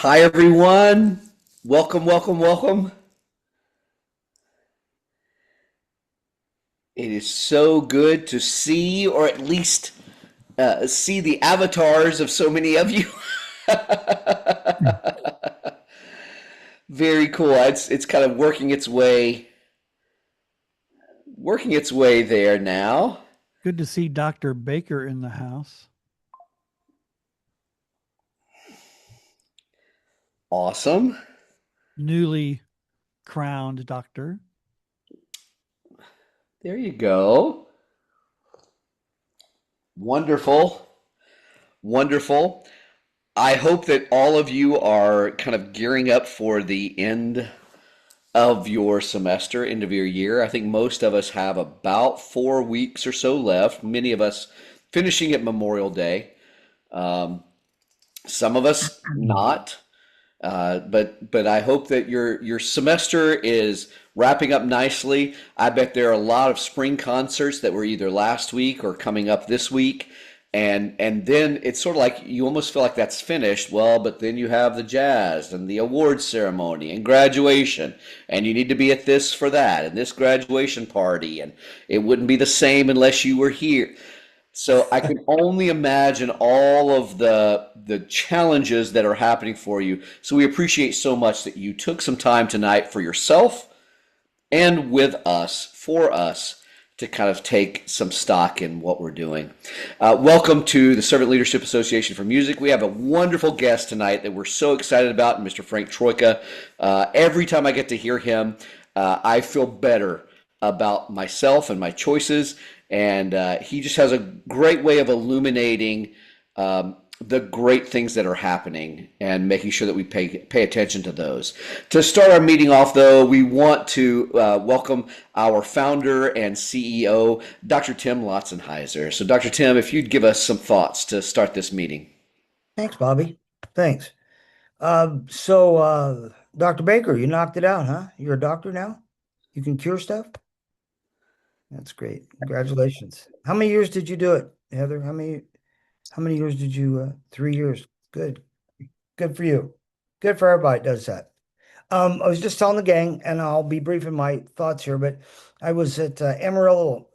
Hi, everyone. Welcome, welcome, welcome. It is so good to see, or at least see the avatars of so many of you. Very cool. It's kind of working its way there now. Good to see Dr. Baker in the house. Awesome. Newly crowned doctor. There you go. Wonderful. Wonderful. I hope that all of you are kind of gearing up for the end of your semester, end of your year. I think most of us have about 4 weeks or so left. Many of us finishing at Memorial Day. Um, some of us not. But I hope that your semester is wrapping up nicely. I bet there are a lot of spring concerts that were either last week or coming up this week. And then it's sort of like you almost feel like that's finished. Well, but then you have the jazz and the awards ceremony and graduation, and you need to be at this for that and this graduation party, and it wouldn't be the same unless you were here. So I can only imagine all of the challenges that are happening for you. So we appreciate so much that you took some time tonight for yourself and with us, for us, to kind of take some stock in what we're doing. Welcome to the Servant Leadership Association for Music. We have a wonderful guest tonight that we're so excited about, Mr. Frank Troyka. Every time I get to hear him, I feel better about myself and my choices. And he just has a great way of illuminating the great things that are happening and making sure that we pay attention to those. To start our meeting off, though, we want to welcome our founder and CEO, Dr. Tim Lautzenheiser. So, Dr. Tim, if you'd give us some thoughts to start this meeting. Thanks, Bobby. Thanks. So, Dr. Baker, you knocked it out, huh? You're a doctor now? You can cure stuff? That's great. Congratulations. How many years did you do it, Heather? How many years did you 3 years? Good. Good for you. Good for everybody that does that. I was just telling the gang, and I'll be brief in my thoughts here, but I was at Amarillo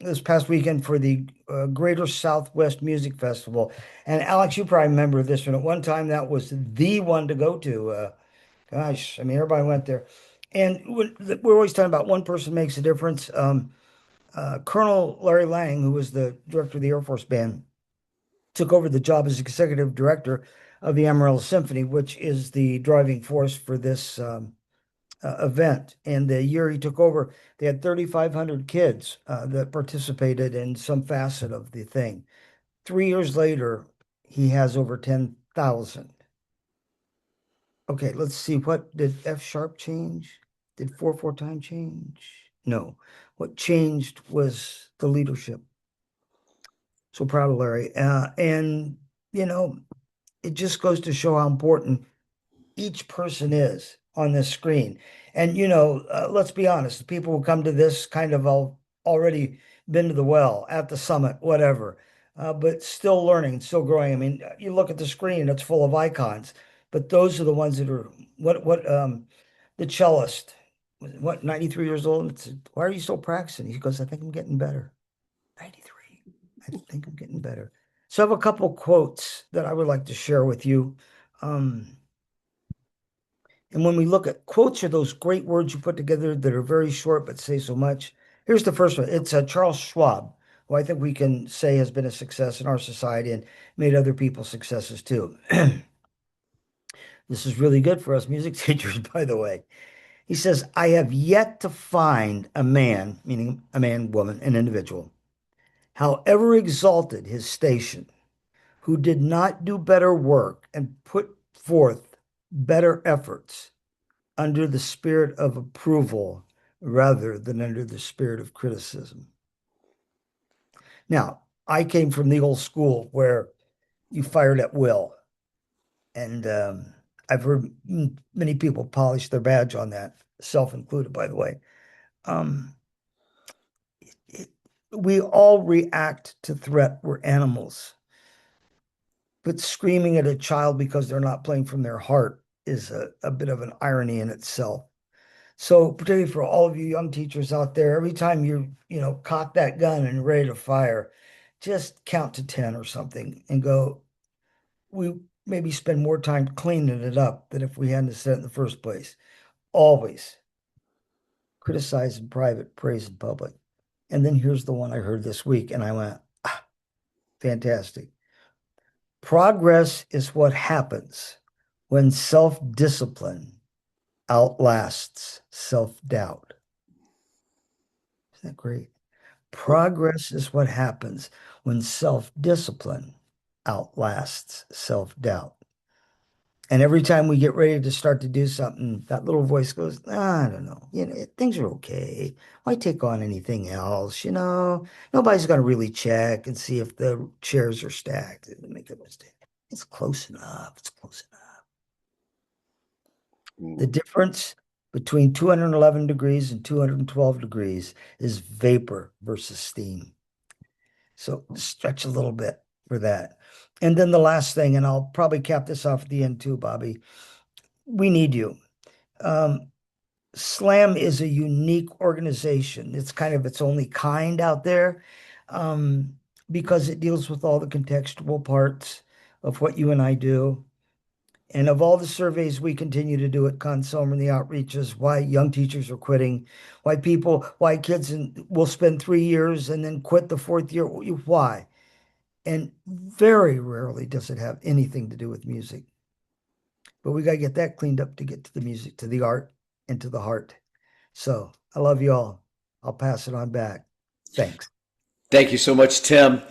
this past weekend for the Greater Southwest Music Festival. And Alex, you probably remember this one. At one time, that was the one to go to. Gosh, I mean, everybody went there. And we're always talking about one person makes a difference. Colonel Larry Lang, who was the director of the Air Force Band, took over the job as executive director of the Amarillo Symphony, which is the driving force for this event. And the year he took over, they had 3,500 kids that participated in some facet of the thing. 3 years later, he has over 10,000. Okay, let's see. What did F sharp change? Did 4/4 time change? No. What changed was the leadership. So proud of Larry. And, you know, it just goes to show how important each person is on this screen. And, let's be honest, the people who come to this kind of already been to the well, at the summit, whatever, but still learning, still growing. I mean, you look at the screen, it's full of icons, but those are the ones that are the cellist, what, 93 years old? It's, why are you still practicing? He goes, I think I'm getting better. 93. I think I'm getting better. So I have a couple quotes that I would like to share with you. And when we look at quotes, are those great words you put together that are very short but say so much. Here's the first one. It's Charles Schwab, who I think we can say has been a success in our society and made other people successes too. This is really good for us music teachers, by the way. He says, I have yet to find a man, meaning a man, woman, an individual, however exalted his station, who did not do better work and put forth better efforts under the spirit of approval rather than under the spirit of criticism. Now, I came from the old school where you fired at will. And I've heard many people polish their badge on that, self included, by the way. Um, we all react to threat. We're animals. but screaming at a child because they're not playing from their heart is a bit of an irony in itself. So particularly for all of you young teachers out there, every time cock that gun and ready to fire, just count to 10 or something and go, we maybe spend more time cleaning it up than if we hadn't said it in the first place. Always criticize in private, praise in public. And then here's the one I heard this week, and I went, fantastic. Progress is what happens when self-discipline outlasts self-doubt. Isn't that great? Progress is what happens when self-discipline outlasts self-doubt. And every time we get ready to start to do something, that little voice goes, I don't know, things are okay. Why take on anything else? Nobody's going to really check and see if the chairs are stacked and make a mistake. It's close enough. It's close enough. The difference between 211 degrees and 212 degrees is vapor versus steam. So stretch a little bit for that. And then the last thing, and I'll probably cap this off at the end too, Bobby. We need you. SLAM is a unique organization. It's kind of its only kind out there because it deals with all the contextual parts of what you and I do. And of all the surveys we continue to do at Consumer and the outreaches, why young teachers are quitting, why kids will spend 3 years and then quit the fourth year, why? And very rarely does it have anything to do with music. But we got to get that cleaned up to get to the music, to the art, and to the heart. So I love you all. I'll pass it on back. Thanks. Thank you so much, Tim.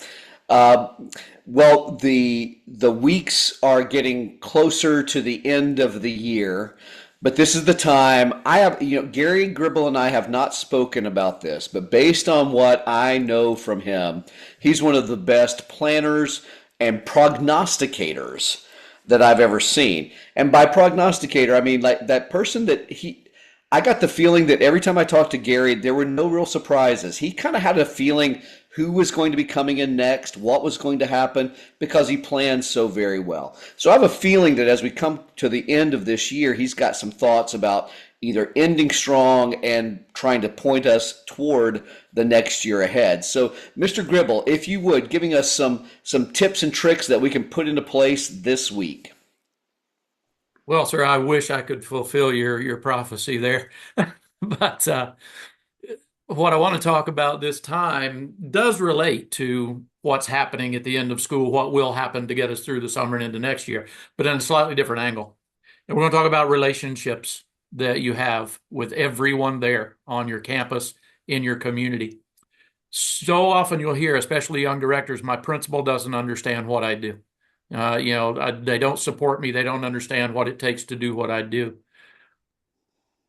Well, the weeks are getting closer to the end of the year, but this is the time I have, Gary Gribble and I have not spoken about this, but based on what I know from him, he's one of the best planners and prognosticators that I've ever seen. And by prognosticator, I mean like that person I got the feeling that every time I talked to Gary, there were no real surprises. He kind of had a feeling who was going to be coming in next, what was going to happen, because he planned so very well. So I have a feeling that as we come to the end of this year, he's got some thoughts about either ending strong and trying to point us toward the next year ahead. So, Mr. Gribble, if you would, giving us some tips and tricks that we can put into place this week. Well, sir, I wish I could fulfill your prophecy there. But what I want to talk about this time does relate to what's happening at the end of school, what will happen to get us through the summer and into next year, but in a slightly different angle. And we're going to talk about relationships that you have with everyone there on your campus, in your community. So often you'll hear, especially young directors, my principal doesn't understand what I do. They don't support me. They don't understand what it takes to do what I do.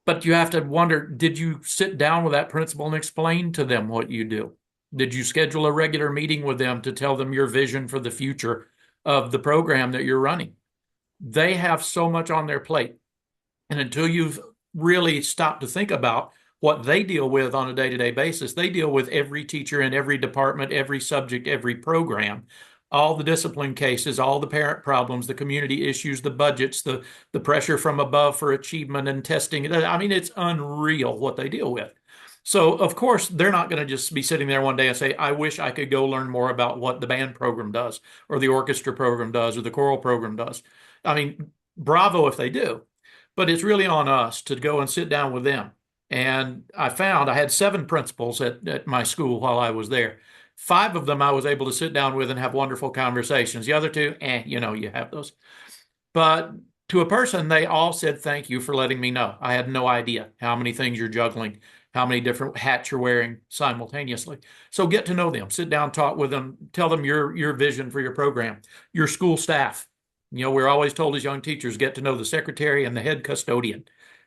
But you have to wonder, did you sit down with that principal and explain to them what you do? Did you schedule a regular meeting with them to tell them your vision for the future of the program that you're running? They have so much on their plate. And until you've really stopped to think about what they deal with on a day-to-day basis, they deal with every teacher in every department, every subject, every program, all the discipline cases, all the parent problems, the community issues, the budgets, the pressure from above for achievement and testing. I mean, it's unreal what they deal with. So, of course, they're not going to just be sitting there one day and say, I wish I could go learn more about what the band program does, or the orchestra program does, or the choral program does. I mean, bravo if they do. But it's really on us to go and sit down with them. And I found I had 7 principals at my school while I was there. 5 of them I was able to sit down with and have wonderful conversations. The other 2, you have those. But to a person, they all said, thank you for letting me know. I had no idea how many things you're juggling, how many different hats you're wearing simultaneously. So get to know them, sit down, talk with them, tell them your vision for your program, your school staff. We're always told as young teachers, get to know the secretary and the head custodian,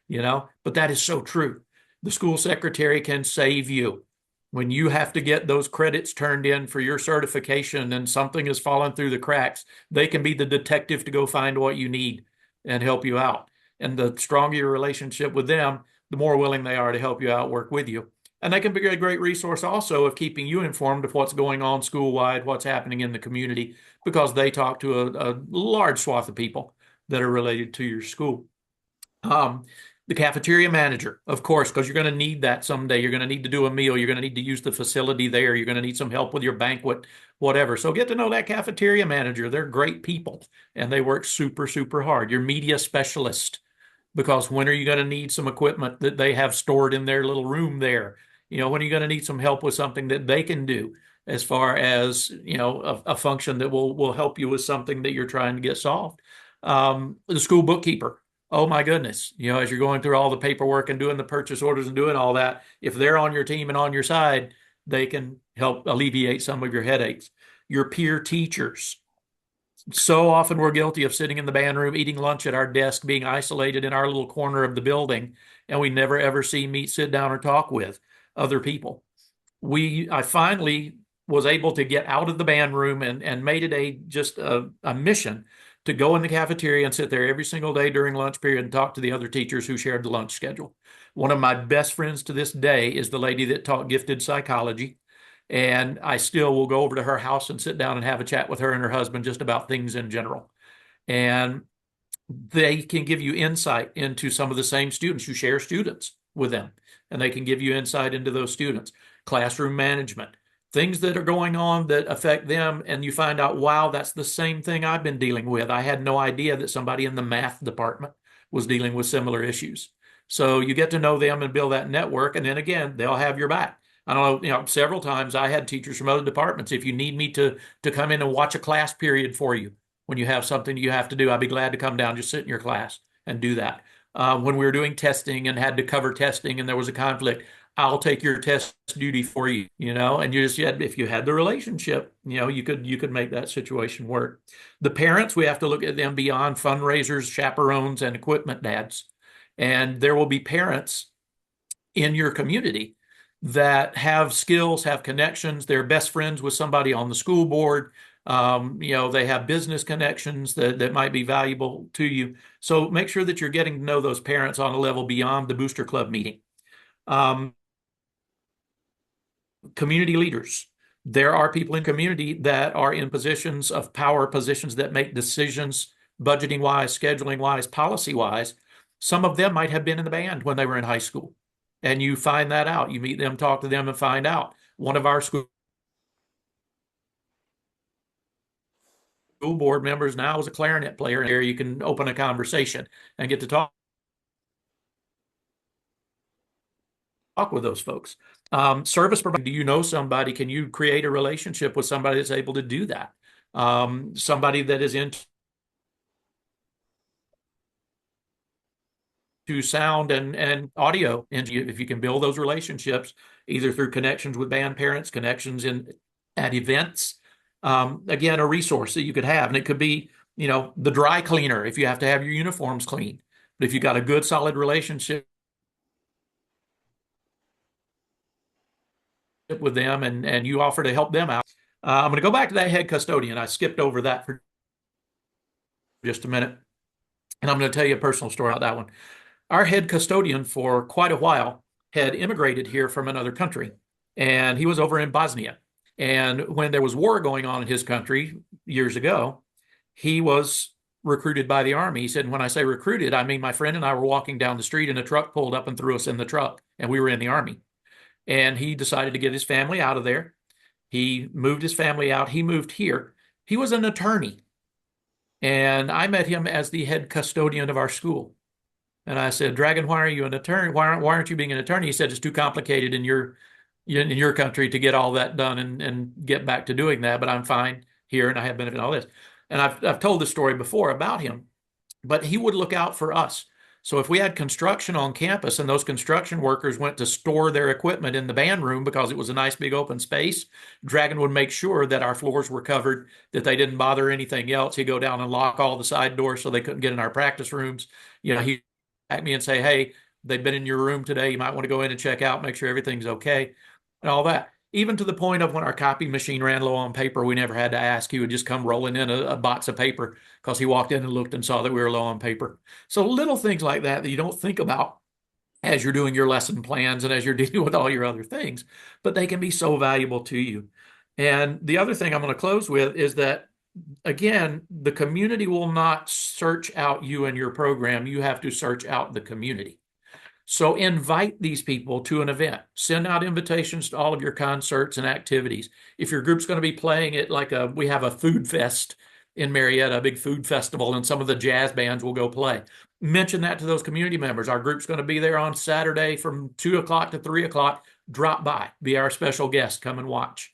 but that is so true. The school secretary can save you. When you have to get those credits turned in for your certification and something has fallen through the cracks, they can be the detective to go find what you need and help you out. And the stronger your relationship with them, the more willing they are to help you out, work with you. And they can be a great resource also of keeping you informed of what's going on school-wide, what's happening in the community, because they talk to a large swath of people that are related to your school. The cafeteria manager, of course, because you're going to need that someday. You're going to need to do a meal. You're going to need to use the facility there. You're going to need some help with your banquet, whatever. So get to know that cafeteria manager. They're great people and they work super, super hard. Your media specialist, because when are you going to need some equipment that they have stored in their little room there? When are you going to need some help with something that they can do as far as, a function that will help you with something that you're trying to get solved? The school bookkeeper. Oh my goodness. As you're going through all the paperwork and doing the purchase orders and doing all that, if they're on your team and on your side, they can help alleviate some of your headaches. Your peer teachers. So often we're guilty of sitting in the band room, eating lunch at our desk, being isolated in our little corner of the building, and we never ever sit down or talk with other people. I finally was able to get out of the band room and made it just a mission to go in the cafeteria and sit there every single day during lunch period and talk to the other teachers who shared the lunch schedule. One of my best friends to this day is the lady that taught gifted psychology. And I still will go over to her house and sit down and have a chat with her and her husband just about things in general. And they can give you insight into some of the same students. You share students with them, and they can give you insight into those students. Classroom management, things that are going on that affect them, and you find out, wow, that's the same thing I've been dealing with. I had no idea that somebody in the math department was dealing with similar issues. So you get to know them and build that network, and then again, they'll have your back. I don't know, several times I had teachers from other departments. If you need me to come in and watch a class period for you, when you have something you have to do, I'd be glad to come down, just sit in your class and do that. When we were doing testing and had to cover testing and there was a conflict, I'll take your test duty for you, and if you had the relationship, you could make that situation work. The parents, we have to look at them beyond fundraisers, chaperones, and equipment dads. And there will be parents in your community that have skills, have connections. They're best friends with somebody on the school board. They have business connections that might be valuable to you. So make sure that you're getting to know those parents on a level beyond the booster club meeting. Community leaders. There are people in community that are in positions of power, positions that make decisions budgeting wise, scheduling wise, policy wise. Some of them might have been in the band when they were in high school. And you find that out. You meet them, talk to them, and find out. One of our school board members now is a clarinet player. There you can open a conversation and get to talk with those folks. Service provider, do you know somebody? Can you create a relationship with somebody that's able to do that? Somebody that is into sound and audio. And if you can build those relationships, either through connections with band parents, connections at events, again, a resource that you could have. And it could be, the dry cleaner if you have to have your uniforms clean. But if you got a good, solid relationship with them and you offer to help them out. I'm going to go back to that head custodian. I skipped over that for just a minute. And I'm going to tell you a personal story about that one. Our head custodian for quite a while had immigrated here from another country, and he was over in Bosnia. And when there was war going on in his country years ago, he was recruited by the Army. He said, when I say recruited, I mean my friend and I were walking down the street and a truck pulled up and threw us in the truck, and we were in the Army. And he decided to get his family out of there. He moved his family out. He moved here. He was an attorney. And I met him as the head custodian of our school. And I said, Dragon, why are you an attorney? Why aren't you being an attorney? He said, it's too complicated in your country to get all that done and get back to doing that. But I'm fine here and I have benefit in all this. And I've told this story before about him, but he would look out for us. So if we had construction on campus and those construction workers went to store their equipment in the band room because it was a nice big open space, Dragon would make sure that our floors were covered, that they didn't bother anything else. He'd go down and lock all the side doors so they couldn't get in our practice rooms. He'd at me and say, hey, they've been in your room today. You might want to go in and check out, make sure everything's okay, and all that. Even to the point of when our copy machine ran low on paper, we never had to ask. He would just come rolling in a box of paper because he walked in and looked and saw that we were low on paper. So little things like that you don't think about as you're doing your lesson plans and as you're dealing with all your other things, but they can be so valuable to you. And the other thing I'm going to close with is that, again, the community will not search out you and your program. You have to search out the community. So invite these people to an event. Send out invitations to all of your concerts and activities. If your group's going to be playing at we have a food fest in Marietta, a big food festival, and some of the jazz bands will go play. Mention that to those community members. Our group's going to be there on Saturday from 2 o'clock to 3 o'clock. Drop by, be our special guest, come and watch.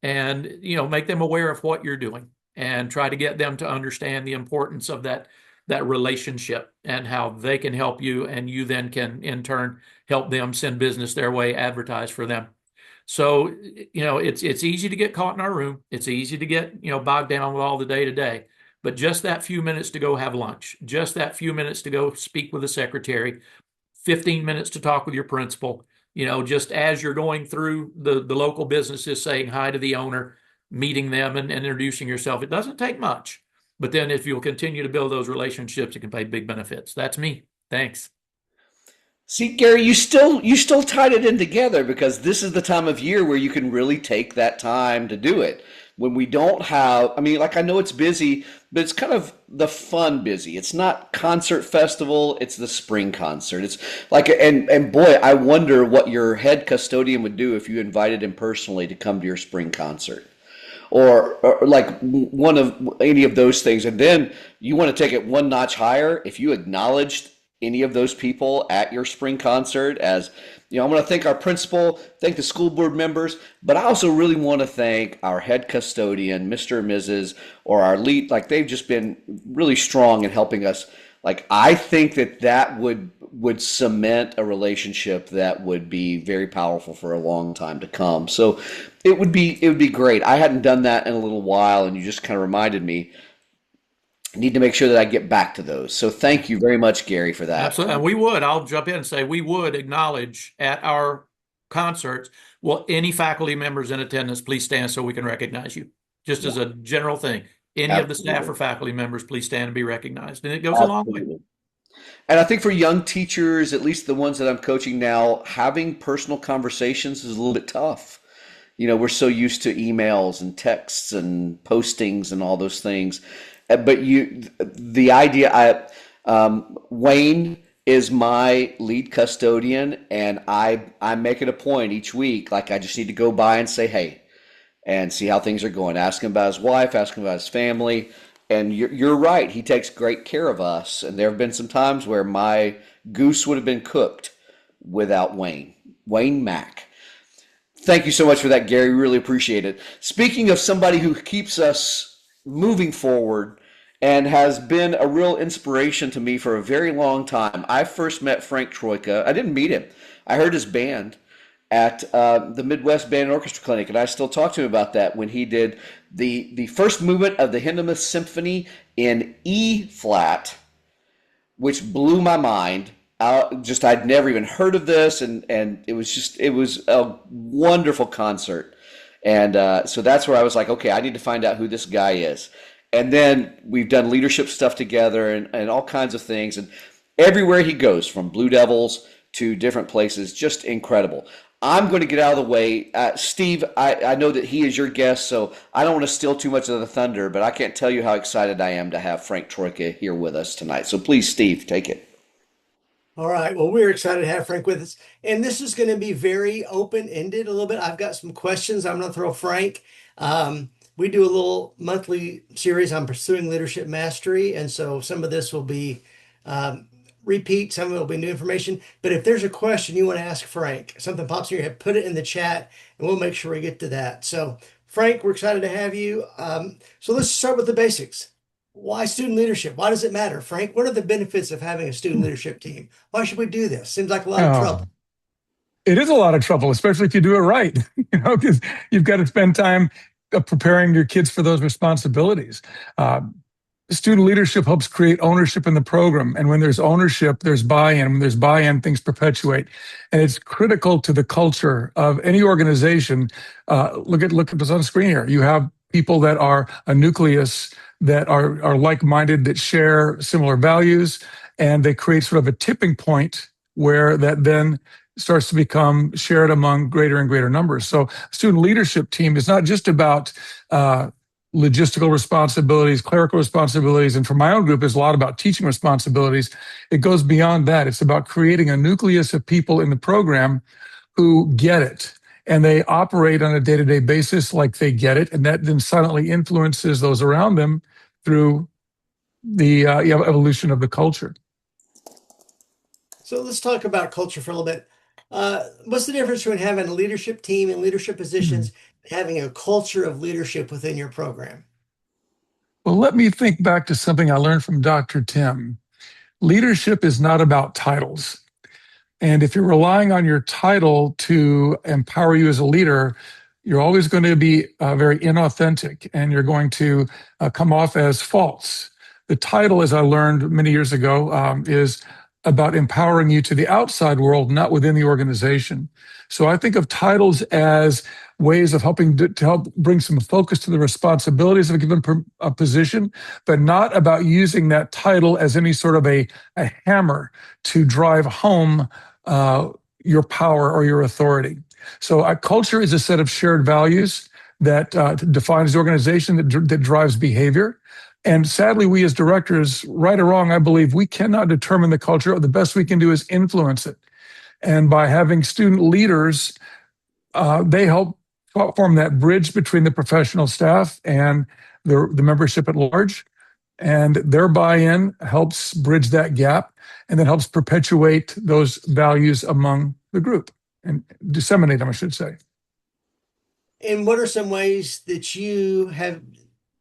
And, make them aware of what you're doing and try to get them to understand the importance of that relationship and how they can help you, and you then can in turn help them, send business their way, advertise for them. So, it's easy to get caught in our room. It's easy to get, bogged down with all the day to day, but just that few minutes to go have lunch, just that few minutes to go speak with the secretary, 15 minutes to talk with your principal, just as you're going through the local businesses, saying hi to the owner, meeting them and introducing yourself. It doesn't take much. But then if you'll continue to build those relationships, it can pay big benefits. That's me. Thanks. See, Gary, you still tied it in together, because this is the time of year where you can really take that time to do it. When we don't have, I mean, like, I know it's busy, but it's kind of the fun busy. It's not concert festival, it's the spring concert. It's like, and boy, I wonder what your head custodian would do if you invited him personally to come to your spring concert. Or like one of any of those things. And then you want to take it one notch higher. If you acknowledged any of those people at your spring concert, as I'm going to thank our principal, thank the school board members, but I also really want to thank our head custodian, Mr. and Mrs., or our lead. Like, they've just been really strong in helping us. Like, I think that would cement a relationship that would be very powerful for a long time to come. So it would be great. I hadn't done that in a little while, and you just kind of reminded me. I need to make sure that I get back to those. So thank you very much, Gary, for that. Absolutely. And I'll jump in and say, we would acknowledge at our concerts, well, any faculty members in attendance, please stand so we can recognize you. Just as a general thing. Any of the staff or faculty members, please stand and be recognized. And it goes a long way. Absolutely. And I think for young teachers, at least the ones that I'm coaching now, having personal conversations is a little bit tough. We're so used to emails and texts and postings and all those things. But the idea, Wayne is my lead custodian, and I make it a point each week. Like, I just need to go by and say, hey, and see how things are going. Ask him about his wife, ask him about his family. And you're right. He takes great care of us. And there have been some times where my goose would have been cooked without Wayne Mack. Thank you so much for that, Gary. Really appreciate it. Speaking of somebody who keeps us moving forward and has been a real inspiration to me for a very long time, I first met Frank Troyka. I didn't meet him. I heard his band at the Midwest Band and Orchestra Clinic, and I still talk to him about that, when he did the first movement of the Hindemith Symphony in E flat, which blew my mind. I'd never even heard of this, and it was a wonderful concert. And so that's where I was like, okay, I need to find out who this guy is. And then we've done leadership stuff together and all kinds of things. And everywhere he goes, from Blue Devils to different places, just incredible. I'm going to get out of the way. Steve, I know that he is your guest, so I don't want to steal too much of the thunder, but I can't tell you how excited I am to have Frank Troyka here with us tonight. So please, Steve, take it. All right. Well, we're excited to have Frank with us. And this is going to be very open-ended a little bit. I've got some questions I'm going to throw Frank. We do a little monthly series on pursuing leadership mastery. And so some of this will be repeat, some of it will be new information. But if there's a question you want to ask Frank, something pops in your head, put it in the chat and we'll make sure we get to that. So Frank, we're excited to have you. So let's start with the basics. Why student leadership? Why does it matter? Frank, what are the benefits of having a student leadership team? Why should we do this? Seems like a lot of trouble. It is a lot of trouble, especially if you do it right, because you've got to spend time preparing your kids for those responsibilities. Student leadership helps create ownership in the program. And when there's ownership, there's buy-in. When there's buy-in, things perpetuate. And it's critical to the culture of any organization. Look at what's on the screen here. You have people that are a nucleus that are like-minded, that share similar values, and they create sort of a tipping point where that then starts to become shared among greater and greater numbers. So student leadership team is not just about logistical responsibilities, clerical responsibilities, and for my own group, is a lot about teaching responsibilities. It goes beyond that. It's about creating a nucleus of people in the program who get it, and they operate on a day-to-day basis like they get it, and that then silently influences those around them through the evolution of the culture. So let's talk about culture for a little bit. What's the difference between having a leadership team and leadership positions, and having a culture of leadership within your program? Well, let me think back to something I learned from Dr. Tim. Leadership is not about titles. And if you're relying on your title to empower you as a leader, you're always going to be very inauthentic, and you're going to come off as false. The title, as I learned many years ago, is about empowering you to the outside world, not within the organization. So I think of titles as ways of helping to help bring some focus to the responsibilities of a given position, but not about using that title as any sort of a hammer to drive home your power or your authority. So culture is a set of shared values that defines the organization, that drives behavior. And sadly, we as directors, right or wrong, I believe we cannot determine the culture. The best we can do is influence it. And by having student leaders, they help form that bridge between the professional staff and the membership at large. And their buy-in helps bridge that gap, and then helps perpetuate those values among the group and disseminate them, I should say. And what are some ways that you have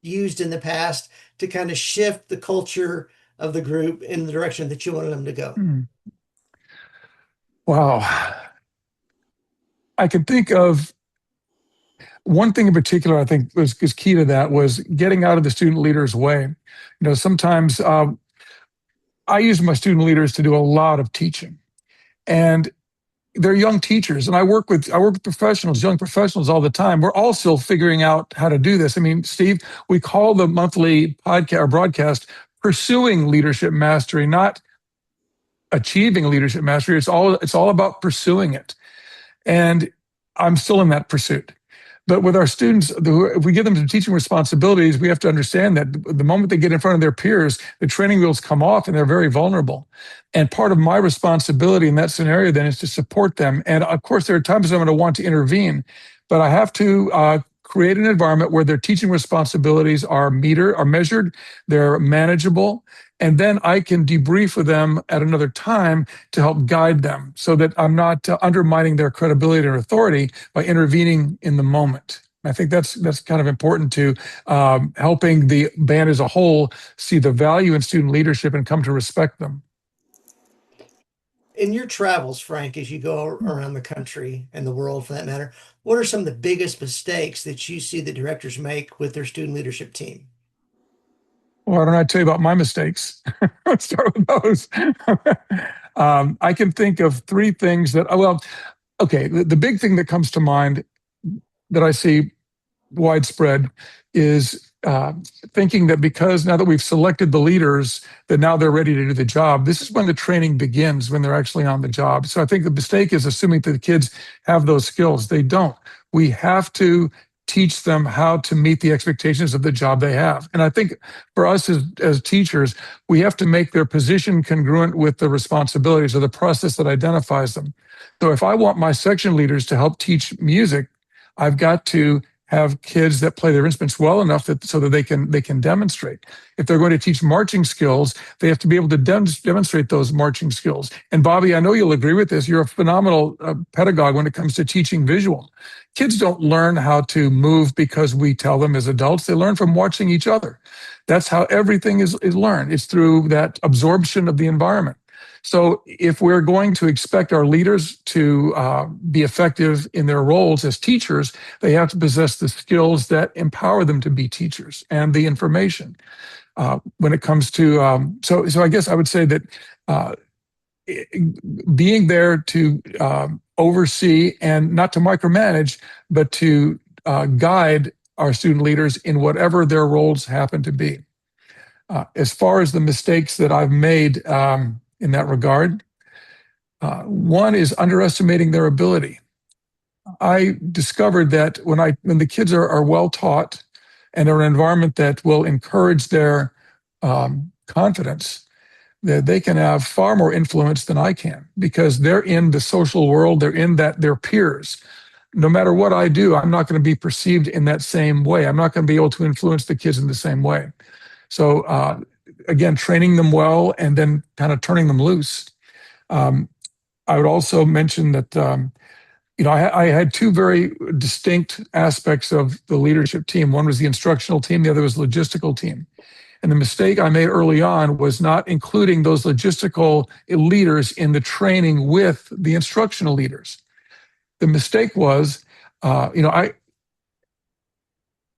used in the past to kind of shift the culture of the group in the direction that you wanted them to go? Wow. I can think of one thing in particular I think was key to that, was getting out of the student leader's way. You know, sometimes I use my student leaders to do a lot of teaching, and they're young teachers, and I work with professionals, young professionals all the time. We're all still figuring out how to do this. I mean, Steve, we call the monthly podcast or broadcast Pursuing Leadership Mastery, not achieving leadership mastery. It's all about pursuing it. And I'm still in that pursuit. But with our students, if we give them some teaching responsibilities, we have to understand that the moment they get in front of their peers, the training wheels come off and they're very vulnerable. And part of my responsibility in that scenario then is to support them. And of course, there are times I'm going to want to intervene, but I have to create an environment where their teaching responsibilities are measured, they're manageable, and then I can debrief with them at another time to help guide them so that I'm not undermining their credibility or authority by intervening in the moment. I think that's kind of important to helping the band as a whole see the value in student leadership and come to respect them. In your travels, Frank, as you go around the country and the world for that matter, what are some of the biggest mistakes that you see the directors make with their student leadership team? Well, why don't I tell you about my mistakes? Let's start with those. I can think of three things that, okay, the big thing that comes to mind that I see widespread is thinking that because now that we've selected the leaders, that now they're ready to do the job. This is when the training begins, when they're actually on the job. So I think the mistake is assuming that the kids have those skills. They don't. We have to teach them how to meet the expectations of the job they have. And I think for us as teachers, we have to make their position congruent with the responsibilities or the process that identifies them. So if I want my section leaders to help teach music, I've got to have kids that play their instruments well enough so that they can demonstrate. If they're going to teach marching skills, they have to be able to demonstrate those marching skills. And Bobby, I know you'll agree with this. You're a phenomenal pedagogue when it comes to teaching visual. Kids don't learn how to move because we tell them as adults. They learn from watching each other. That's how everything is learned. It's through that absorption of the environment. So if we're going to expect our leaders to be effective in their roles as teachers, they have to possess the skills that empower them to be teachers and the information. When it comes to, so I guess I would say that being there to oversee and not to micromanage, but to guide our student leaders in whatever their roles happen to be. As far as the mistakes that I've made in that regard, One is underestimating their ability. I discovered that when the kids are well taught and are in an environment that will encourage their confidence, that they can have far more influence than I can, because they're in the social world, they're in their peers. No matter what I do, I'm not going to be perceived in that same way. I'm not going to be able to influence the kids in the same way. So again, training them well and then kind of turning them loose. I would also mention that I had two very distinct aspects of the leadership team. One was the instructional team, the other was the logistical team. And the mistake I made early on was not including those logistical leaders in the training with the instructional leaders. The mistake was, the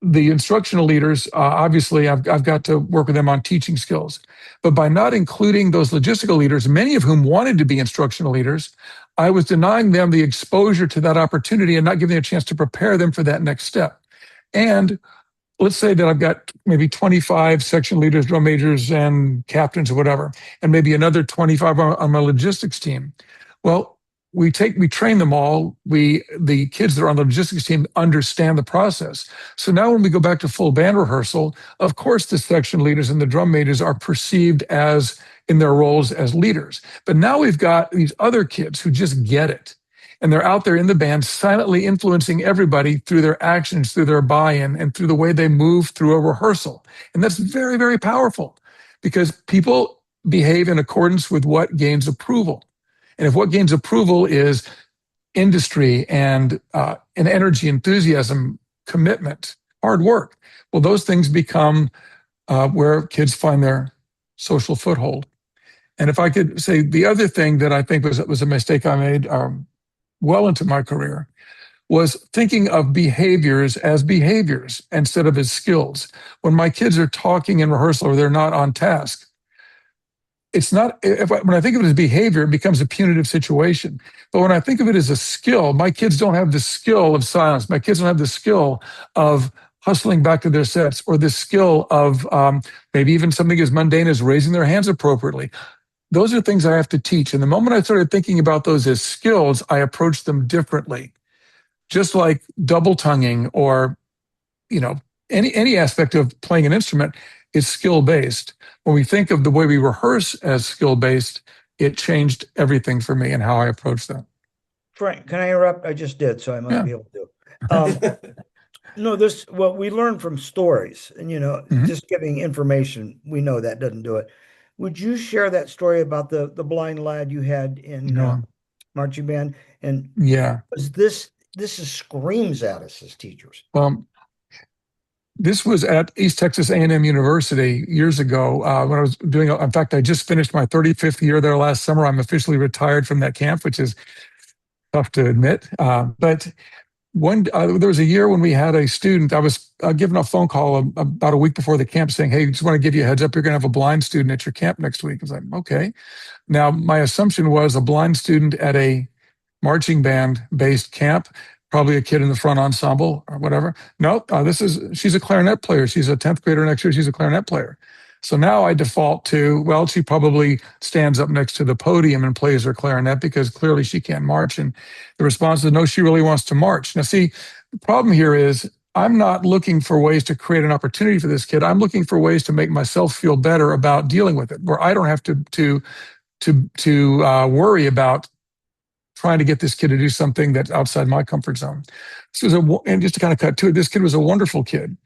instructional leaders, obviously, I've got to work with them on teaching skills. But by not including those logistical leaders, many of whom wanted to be instructional leaders, I was denying them the exposure to that opportunity and not giving them a chance to prepare them for that next step. And let's say that I've got maybe 25 section leaders, drum majors, and captains or whatever, and maybe another 25 on my logistics team. Well, we train them all. The kids that are on the logistics team understand the process. So now when we go back to full band rehearsal, of course the section leaders and the drum majors are perceived as in their roles as leaders. But now we've got these other kids who just get it. And they're out there in the band silently influencing everybody through their actions, through their buy-in, and through the way they move through a rehearsal. And that's very, very powerful, because people behave in accordance with what gains approval. And if what gains approval is industry and energy, enthusiasm, commitment, hard work, well, those things become where kids find their social foothold. And if I could say the other thing that I think was a mistake I made well into my career was thinking of behaviors as behaviors instead of as skills. When my kids are talking in rehearsal or they're not on task, it's not, when I think of it as behavior, it becomes a punitive situation. But when I think of it as a skill, my kids don't have the skill of silence. My kids don't have the skill of hustling back to their sets, or the skill of maybe even something as mundane as raising their hands appropriately. Those are things I have to teach. And the moment I started thinking about those as skills, I approached them differently. Just like double tonguing or, any aspect of playing an instrument is skill-based. When we think of the way we rehearse as skill-based, it changed everything for me and how I approach that. Frank, can I interrupt? I just did, so I must be able to. No, what we learn from stories, and just giving information, we know that doesn't do it. Would you share that story about the blind lad you had in marching band? And this screams at us as teachers. This was at East Texas A&M University years ago when I was doing, in fact, I just finished my 35th year there last summer. I'm officially retired from that camp, which is tough to admit. But there was a year when we had a student, I was given a phone call about a week before the camp saying, hey, just want to give you a heads up, you're going to have a blind student at your camp next week. I was like, okay. Now, my assumption was a blind student at a marching band-based camp, probably a kid in the front ensemble or whatever. No, she's a clarinet player. She's a 10th grader next year. She's a clarinet player. So now I default to, well, she probably stands up next to the podium and plays her clarinet because clearly she can't march. And the response is, no, she really wants to march. Now, see, the problem here is I'm not looking for ways to create an opportunity for this kid. I'm looking for ways to make myself feel better about dealing with it, where I don't have to worry about trying to get this kid to do something that's outside my comfort zone. And just to kind of cut to it, this kid was a wonderful kid.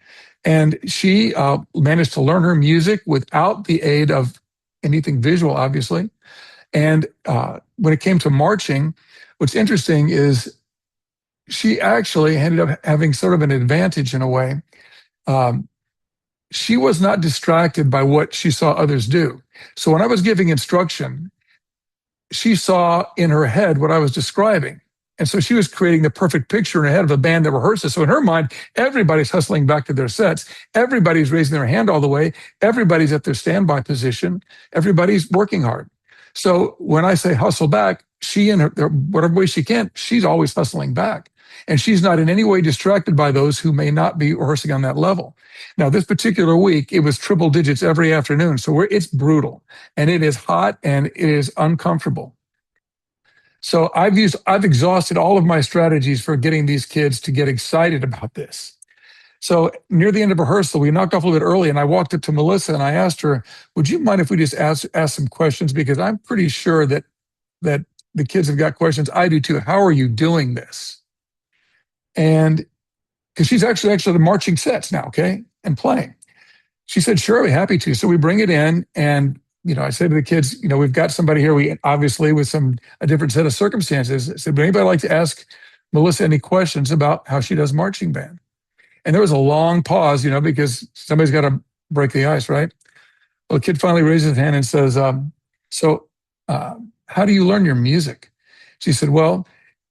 And she managed to learn her music without the aid of anything visual, obviously. And when it came to marching, what's interesting is she actually ended up having sort of an advantage in a way. She was not distracted by what she saw others do. So when I was giving instruction, she saw in her head what I was describing. And so she was creating the perfect picture in her head of a band that rehearses. So in her mind, everybody's hustling back to their sets. Everybody's raising their hand all the way. Everybody's at their standby position. Everybody's working hard. So when I say hustle back, she, in her, whatever way she can, she's always hustling back. And she's not in any way distracted by those who may not be rehearsing on that level. Now, this particular week, it was triple digits every afternoon. So it's brutal and it is hot and it is uncomfortable. So I've exhausted all of my strategies for getting these kids to get excited about this. So near the end of rehearsal, we knocked off a little bit early, and I walked up to Melissa and I asked her, "Would you mind if we just ask some questions? Because I'm pretty sure that the kids have got questions. I do too. How are you doing this?" And because she's actually the marching sets now, okay, and playing. She said, "Sure, I'd be happy to." So we bring it in, and I said to the kids, we've got somebody here. We obviously with a different set of circumstances. I said, "Would anybody like to ask Melissa any questions about how she does marching band?" And there was a long pause, because somebody's got to break the ice, right? Well, the kid finally raises his hand and says, "So, how do you learn your music?" She said, "Well,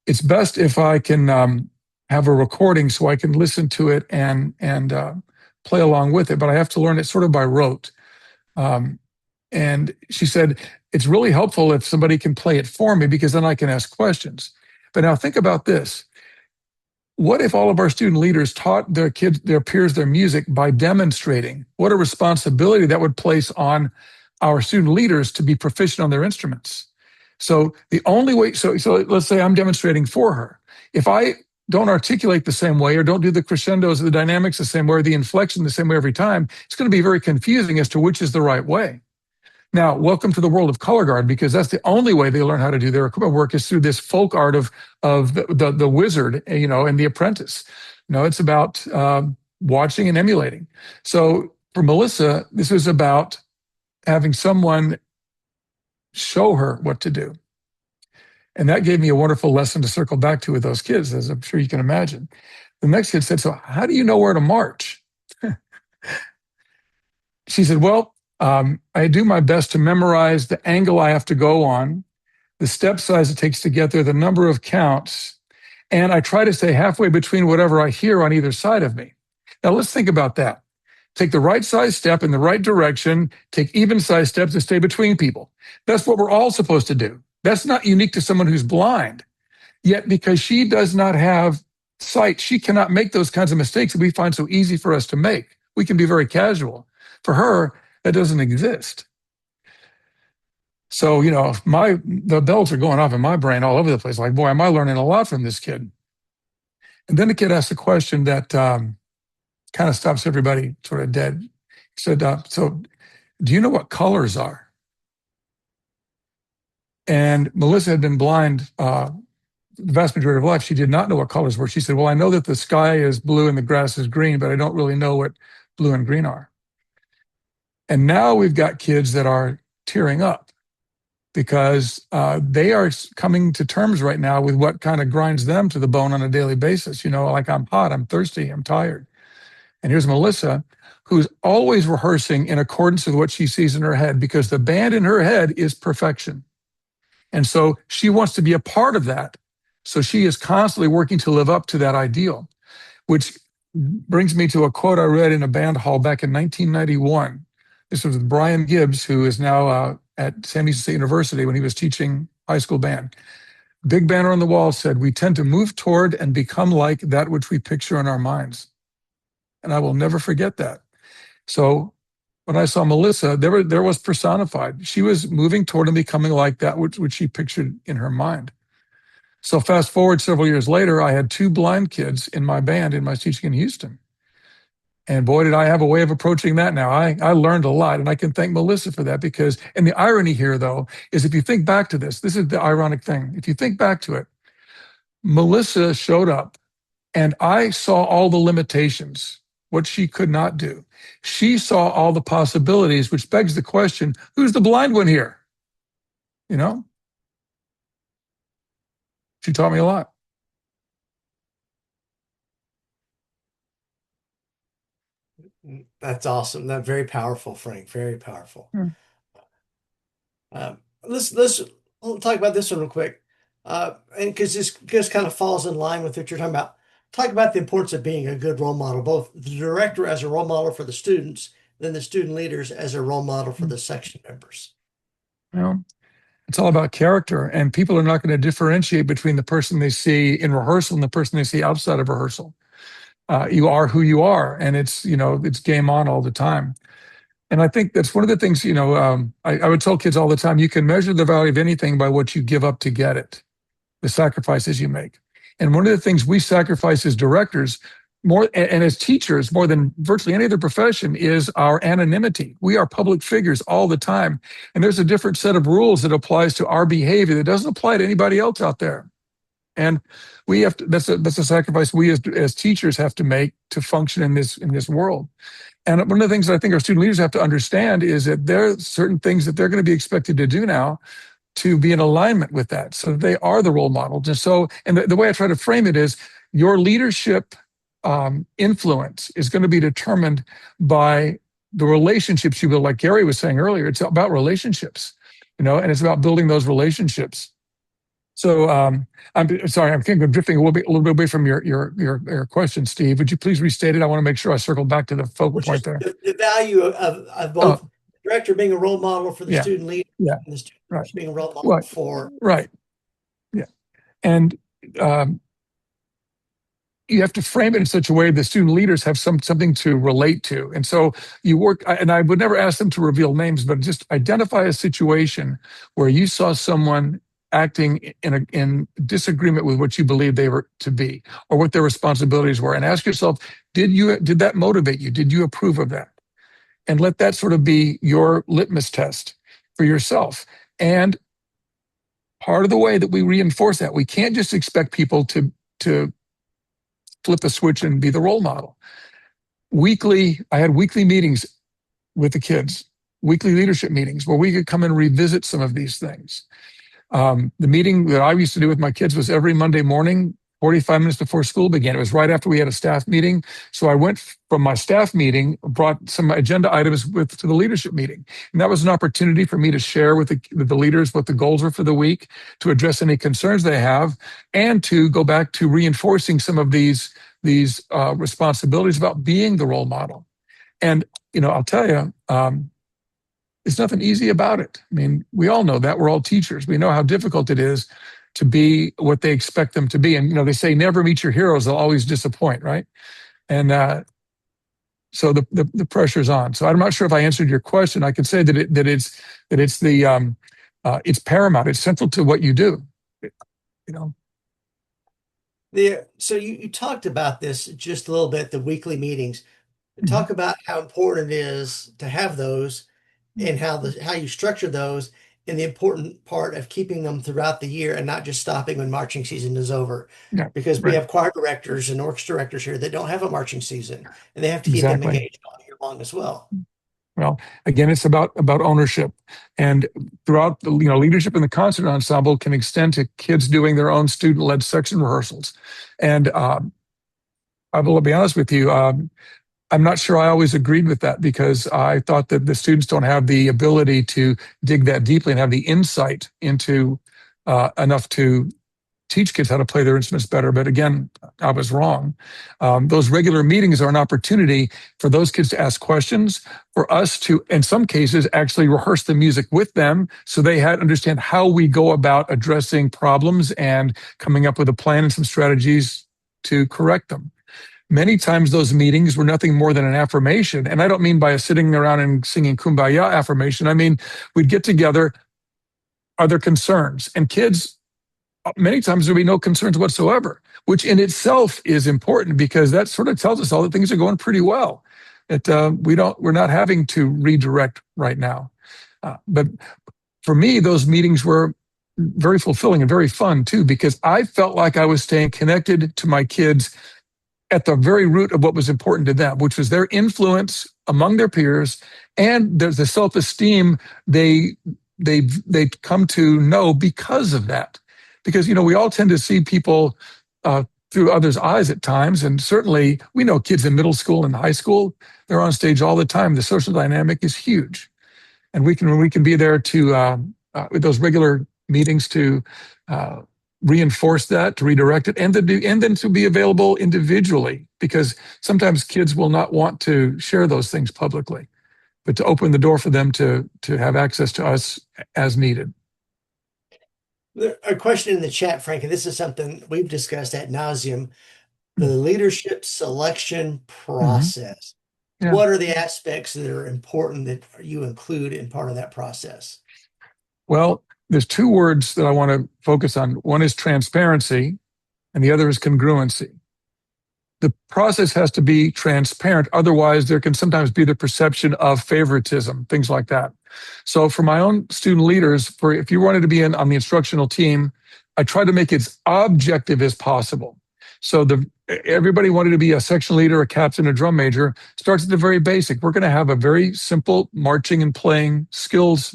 it's best if I can have a recording so I can listen to it and play along with it, but I have to learn it sort of by rote." And she said, "It's really helpful if somebody can play it for me because then I can ask questions." But now think about this. What if all of our student leaders taught their kids, their peers, their music by demonstrating? What a responsibility that would place on our student leaders to be proficient on their instruments. So the only way, so let's say I'm demonstrating for her. If I don't articulate the same way or don't do the crescendos or the dynamics the same way or the inflection the same way every time, it's going to be very confusing as to which is the right way. Now, welcome to the world of color guard, because that's the only way they learn how to do their equipment work is through this folk art of the wizard, and the apprentice. It's about watching and emulating. So for Melissa, this was about having someone show her what to do. And that gave me a wonderful lesson to circle back to with those kids, as I'm sure you can imagine. The next kid said, "So how do you know where to march?" She said, "Well, I do my best to memorize the angle I have to go on, the step size it takes to get there, the number of counts, and I try to stay halfway between whatever I hear on either side of me." Now let's think about that. Take the right size step in the right direction, take even size steps to stay between people. That's what we're all supposed to do. That's not unique to someone who's blind. Yet because she does not have sight, she cannot make those kinds of mistakes that we find so easy for us to make. We can be very casual. For her, that doesn't exist. So, the bells are going off in my brain all over the place. Like, boy, am I learning a lot from this kid. And then the kid asked a question that kind of stops everybody sort of dead. He said, "So do you know what colors are?" And Melissa had been blind the vast majority of life. She did not know what colors were. She said, "Well, I know that the sky is blue and the grass is green, but I don't really know what blue and green are." And now we've got kids that are tearing up because they are coming to terms right now with what kind of grinds them to the bone on a daily basis. Like, I'm hot, I'm thirsty, I'm tired. And here's Melissa, who's always rehearsing in accordance with what she sees in her head, because the band in her head is perfection. And so she wants to be a part of that. So she is constantly working to live up to that ideal, which brings me to a quote I read in a band hall back in 1991. This was with Brian Gibbs, who is now at Sam Houston State University when he was teaching high school band. Big banner on the wall said, "We tend to move toward and become like that which we picture in our minds." And I will never forget that. So when I saw Melissa, there was personified. She was moving toward and becoming like that which she pictured in her mind. So fast forward several years later, I had 2 blind kids in my band in my teaching in Houston. And boy, did I have a way of approaching that now. I learned a lot, and I can thank Melissa for that because, and the irony here, though, is if you think back to this is the ironic thing. If you think back to it, Melissa showed up, and I saw all the limitations, what she could not do. She saw all the possibilities, which begs the question, who's the blind one here? She taught me a lot. That's awesome. That's very powerful, Frank. Very powerful. Let's talk about this one real quick. And because this just kind of falls in line with what you're talking about. Talk about the importance of being a good role model, both the director as a role model for the students, then the student leaders as a role model for the section members. It's all about character, and people are not going to differentiate between the person they see in rehearsal and the person they see outside of rehearsal. You are who you are, and it's game on all the time. And I think that's one of the things, I would tell kids all the time, you can measure the value of anything by what you give up to get it. the sacrifices you make. And one of the things we sacrifice as directors more and as teachers more than virtually any other profession is our anonymity. We are public figures all the time. And there's a different set of rules that applies to our behavior that doesn't apply to anybody else out there. And we have to, that's a sacrifice we as teachers have to make to function in this world. And one of the things that I think our student leaders have to understand is that there are certain things that they're going to be expected to do now to be in alignment with that, so that they are the role models. And so, and the way I try to frame it is your leadership influence is going to be determined by the relationships you build. Like Gary was saying earlier, it's about relationships, and it's about building those relationships. So I'm sorry, I'm kind of drifting a little bit away from your question, Steve. Would you please restate it? I want to make sure I circle back to the focal point there. The value of both the director being a role model for the student leader and the student right. being a role model for and you have to frame it in such a way the student leaders have something to relate to. And so you work, and I would never ask them to reveal names, but just identify a situation where you saw someone acting in disagreement with what you believe they were to be or what their responsibilities were, and ask yourself, did that motivate you? Did you approve of that? And let that sort of be your litmus test for yourself. And part of the way that we reinforce that, we can't just expect people to flip a switch and be the role model. I had weekly meetings with the kids, weekly leadership meetings where we could come and revisit some of these things. The meeting that I used to do with my kids was every Monday morning, 45 minutes before school began. It was right after we had a staff meeting. So I went from my staff meeting, brought some agenda items to the leadership meeting. And that was an opportunity for me to share with the leaders what the goals are for the week, to address any concerns they have, and to go back to reinforcing some of these responsibilities about being the role model. And, I'll tell you, there's nothing easy about it. I mean, we all know that. We're all teachers. We know how difficult it is to be what they expect them to be. And, they say, never meet your heroes. They'll always disappoint, right? And so the pressure's on. So I'm not sure if I answered your question. I can say that it's paramount. It's central to what you do, So you talked about this just a little bit, the weekly meetings. Talk about how important it is to have those and how you structure those, and the important part of keeping them throughout the year and not just stopping when marching season is over. Yeah, because we have choir directors and orchestra directors here that don't have a marching season, and they have to keep them Exactly. engaged all year long as well. Well, again, it's about ownership, and throughout the leadership in the concert ensemble can extend to kids doing their own student-led section rehearsals. And I will be honest with you, I'm not sure I always agreed with that, because I thought that the students don't have the ability to dig that deeply and have the insight into enough to teach kids how to play their instruments better. But again, I was wrong. Those regular meetings are an opportunity for those kids to ask questions, for us to, in some cases, actually rehearse the music with them so they understand how we go about addressing problems and coming up with a plan and some strategies to correct them. Many times those meetings were nothing more than an affirmation. And I don't mean by a sitting around and singing Kumbaya affirmation. I mean, we'd get together. Are there concerns? And kids, many times there'll be no concerns whatsoever, which in itself is important, because that sort of tells us all that things are going pretty well. We're not having to redirect right now. But for me, those meetings were very fulfilling and very fun too, because I felt like I was staying connected to my kids at the very root of what was important to them, which was their influence among their peers and the self-esteem they've come to know because of that. Because, we all tend to see people through others' eyes at times. And certainly we know kids in middle school and high school, they're on stage all the time. The social dynamic is huge. And we can be there to, with those regular meetings, to reinforce that, to redirect it, and then to be available individually, because sometimes kids will not want to share those things publicly, but to open the door for them to have access to us as needed. A question in the chat, Frank, and this is something we've discussed ad nauseum, the leadership selection process. Yeah. What are the aspects that are important that you include in part of that process? Well, there's two words that I want to focus on. One is transparency, and the other is congruency. The process has to be transparent. Otherwise, there can sometimes be the perception of favoritism, things like that. So for my own student leaders, if you wanted to be on the instructional team, I try to make it as objective as possible. So everybody wanted to be a section leader, a captain, a drum major, starts at the very basic. We're going to have a very simple marching and playing skills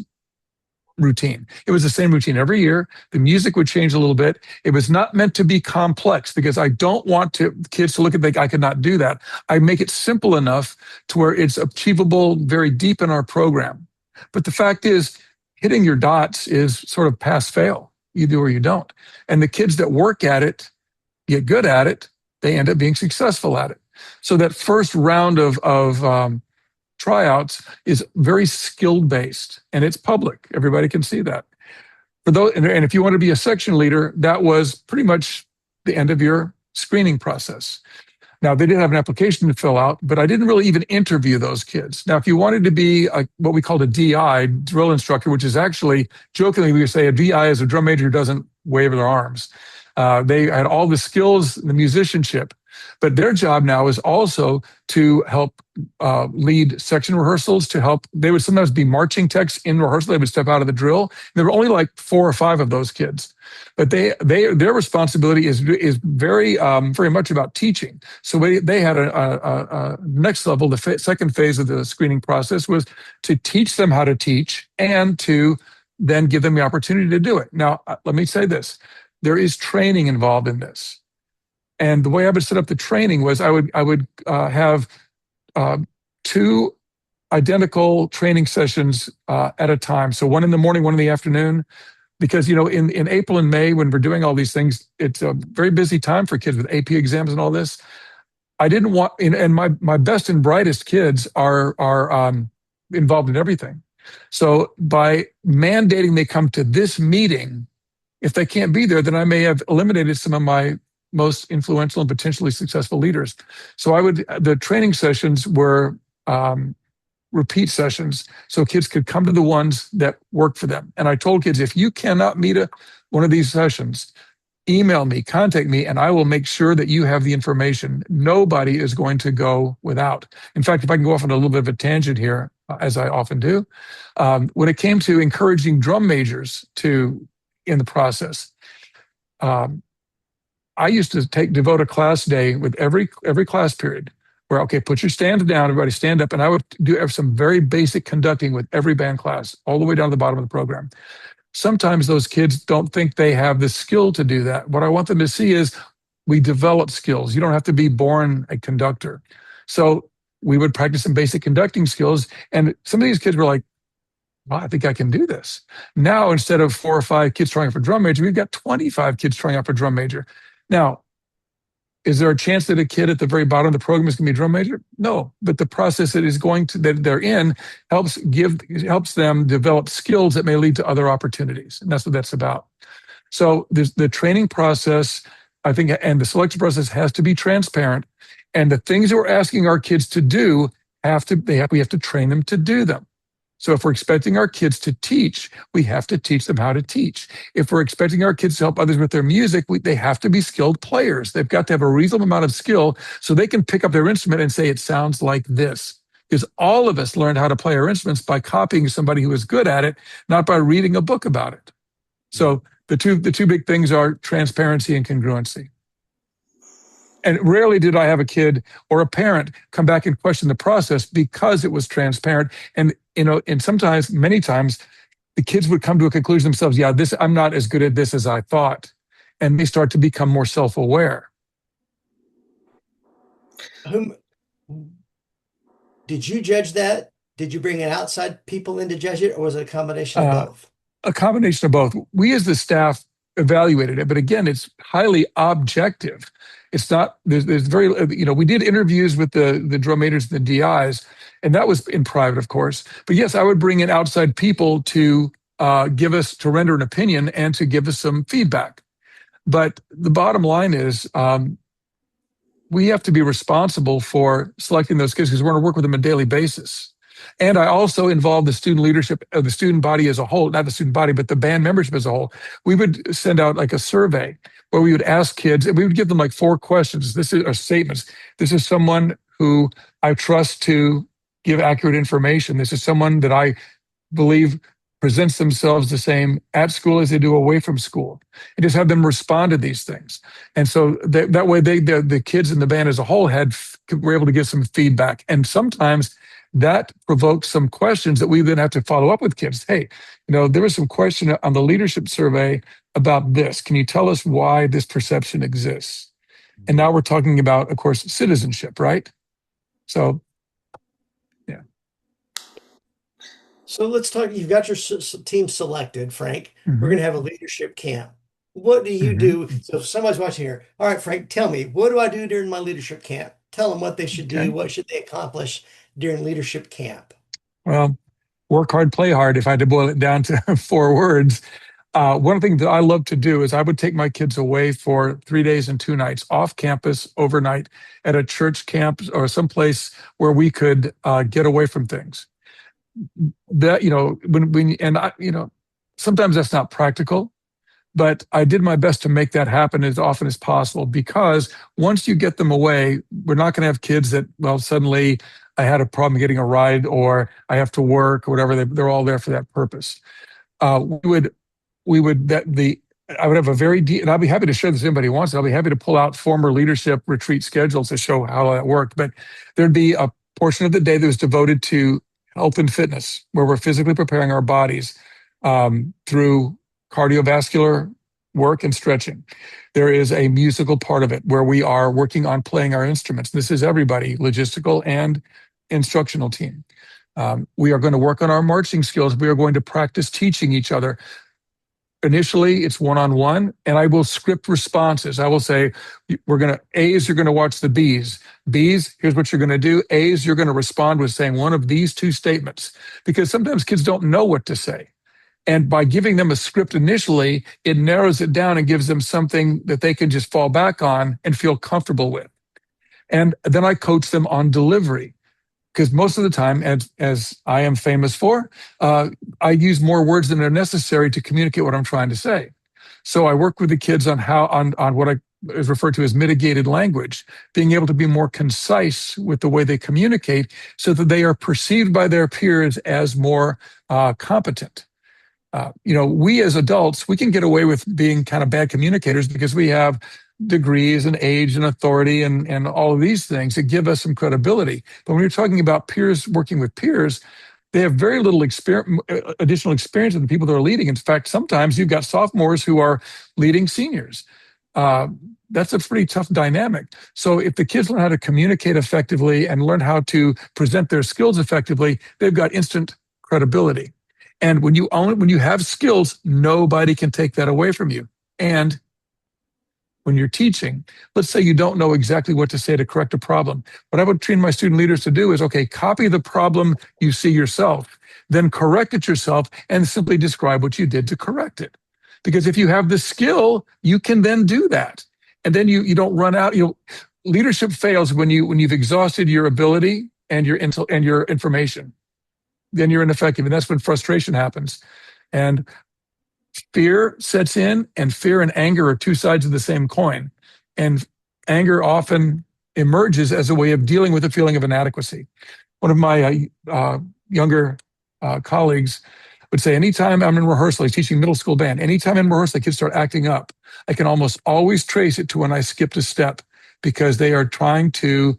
routine. It was the same routine every year. The music would change a little bit. It was not meant to be complex because I don't want kids to look at I could not do that. I make it simple enough to where it's achievable very deep in our program. But the fact is, hitting your dots is sort of pass fail. You do or you don't. And the kids that work at it, get good at it, they end up being successful at it. So that first round of tryouts is very skill based, and it's public. Everybody can see that. For those, and if you want to be a section leader, that was pretty much the end of your screening process. Now, they did have an application to fill out, but I didn't really even interview those kids. Now, if you wanted to be what we called a DI, drill instructor, which is actually, jokingly, we would say a DI is a drum major who doesn't wave their arms. They had all the skills, the musicianship, but their job now is also to help lead section rehearsals, they would sometimes be marching techs in rehearsal. They would step out of the drill. There were only like 4 or 5 of those kids, but their responsibility is very, very much about teaching. So they had a next level, the second phase of the screening process was to teach them how to teach and to then give them the opportunity to do it. Now, let me say this. There is training involved in this. And the way I would set up the training was I would have 2 identical training sessions at a time. So one in the morning, one in the afternoon, because, in April and May, when we're doing all these things, it's a very busy time for kids with AP exams and all this. I didn't want, and my best and brightest kids are involved in everything. So by mandating they come to this meeting, if they can't be there, then I may have eliminated some of my most influential and potentially successful leaders. So the training sessions were repeat sessions so kids could come to the ones that worked for them. And I told kids, if you cannot meet one of these sessions, email me, contact me, and I will make sure that you have the information. Nobody is going to go without. In fact, if I can go off on a little bit of a tangent here, as I often do, when it came to encouraging drum majors in the process, I used to devote a class day with every class period where, okay, put your stands down, everybody stand up, and I would have some very basic conducting with every band class, all the way down to the bottom of the program. Sometimes those kids don't think they have the skill to do that. What I want them to see is we develop skills. You don't have to be born a conductor. So we would practice some basic conducting skills, and some of these kids were like, wow, I think I can do this. Now, instead of 4 or 5 kids trying out for drum major, we've got 25 kids trying out for drum major. Now, is there a chance that a kid at the very bottom of the program is going to be a drum major? No, but the process that they're in helps them develop skills that may lead to other opportunities, and that's what that's about. So the training process, I think, and the selection process has to be transparent, and the things that we're asking our kids to do we have to train them to do them. So if we're expecting our kids to teach, we have to teach them how to teach. If we're expecting our kids to help others with their music, they have to be skilled players. They've got to have a reasonable amount of skill so they can pick up their instrument and say, it sounds like this. Because all of us learned how to play our instruments by copying somebody who was good at it, not by reading a book about it. So the two big things are transparency and congruency. And rarely did I have a kid or a parent come back and question the process because it was transparent. And, many times, the kids would come to a conclusion themselves, I'm not as good at this as I thought. And they start to become more self-aware. Did you judge that? Did you bring in outside people in to judge it, or was it a combination of both? A combination of both. We as the staff evaluated it, but again, it's highly objective. It's not, there's very, we did interviews with the drum majors and the DIs, and that was in private, of course. But yes, I would bring in outside people to render an opinion and to give us some feedback. But the bottom line is, we have to be responsible for selecting those kids because we're going to work with them on a daily basis. And I also involved the student leadership of the student body as a whole, not the student body, but the band membership as a whole. We would send out like a survey where we would ask kids, and we would give them like 4 questions. This is, or statements. This is someone who I trust to give accurate information. This is someone that I believe presents themselves the same at school as they do away from school, and just have them respond to these things. And so that way the kids in the band as a whole were able to give some feedback. And sometimes that provoked some questions that we then have to follow up with kids. Hey, there was some question on the leadership survey about this. Can you tell us why this perception exists? And now we're talking about, of course, citizenship, right? So, yeah. So let's talk. You've got your team selected, Frank. Mm-hmm. We're going to have a leadership camp. What do you do? So if somebody's watching here. All right, Frank, tell me, what do I do during my leadership camp? Tell them what they should do. What should they accomplish during leadership camp? Well, work hard, play hard. If I had to boil it down to 4 words, one of the things that I love to do is I would take my kids away for 3 days and 2 nights off campus overnight at a church camp or someplace where we could get away from things. That, sometimes that's not practical, but I did my best to make that happen as often as possible, because once you get them away, we're not going to have kids that, well, suddenly I had a problem getting a ride or I have to work or whatever. They're all there for that purpose. I would have a very deep, and I'll be happy to share this if anybody wants it. I'll be happy to pull out former leadership retreat schedules to show how that worked. But there'd be a portion of the day that was devoted to health and fitness, where we're physically preparing our bodies through cardiovascular work and stretching. There is a musical part of it where we are working on playing our instruments. This is everybody, logistical and instructional team. We are going to work on our marching skills. We are going to practice teaching each other. Initially, it's one-on-one, and I will script responses. I will say, A's, you're going to watch the B's. B's, here's what you're going to do. A's, you're going to respond with saying one of these 2 statements, because sometimes kids don't know what to say. And by giving them a script initially, it narrows it down and gives them something that they can just fall back on and feel comfortable with. And then I coach them on delivery. Because most of the time, as I am famous for, I use more words than are necessary to communicate what I'm trying to say. So I work with the kids on what is referred to as mitigated language, being able to be more concise with the way they communicate so that they are perceived by their peers as more competent. We as adults, we can get away with being kind of bad communicators because we have degrees and age and authority and all of these things that give us some credibility. But when you're talking about peers working with peers, they have very little additional experience than the people that are leading. In fact, sometimes you've got sophomores who are leading seniors. That's a pretty tough dynamic. So if the kids learn how to communicate effectively and learn how to present their skills effectively, they've got instant credibility. And when you have skills, nobody can take that away from you. And when you're teaching, let's say you don't know exactly what to say to correct a problem. What I would train my student leaders to do is, okay, copy the problem you see yourself, then correct it yourself and simply describe what you did to correct it. Because if you have the skill, you can then do that. And then you don't run out. Leadership fails when you've exhausted your ability and your information. Then you're ineffective. And that's when frustration happens. And fear sets in, and fear and anger are 2 sides of the same coin. And anger often emerges as a way of dealing with a feeling of inadequacy. One of my younger colleagues would say, anytime I'm in rehearsal, he's teaching middle school band, anytime in rehearsal, kids start acting up, I can almost always trace it to when I skipped a step, because they are trying to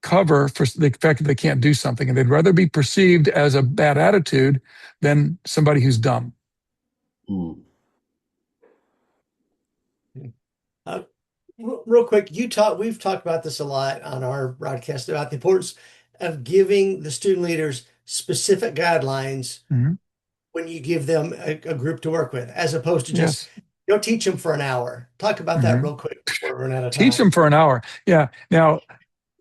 cover for the fact that they can't do something, and they'd rather be perceived as a bad attitude than somebody who's dumb. Real quick, we've talked about this a lot on our broadcast about the importance of giving the student leaders specific guidelines when you give them a group to work with, as opposed to just go teach them for an hour. Talk about that real quick before we run out of time. Teach them for an hour. Yeah. Now,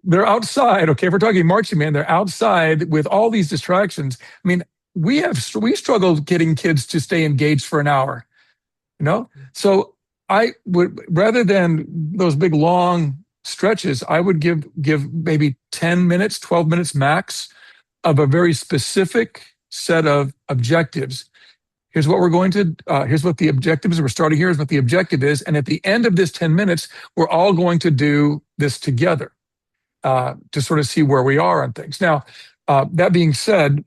they're outside. Okay, if we're talking marching band, they're outside with all these distractions. I mean, we struggled getting kids to stay engaged for an hour. So I would, rather than those big long stretches, I would give maybe 10 minutes, 12 minutes max of a very specific set of objectives. Here's what we're going to, here's what the objective is. We're starting here is what the objective is. And at the end of this 10 minutes, we're all going to do this together to sort of see where we are on things. Now, that being said,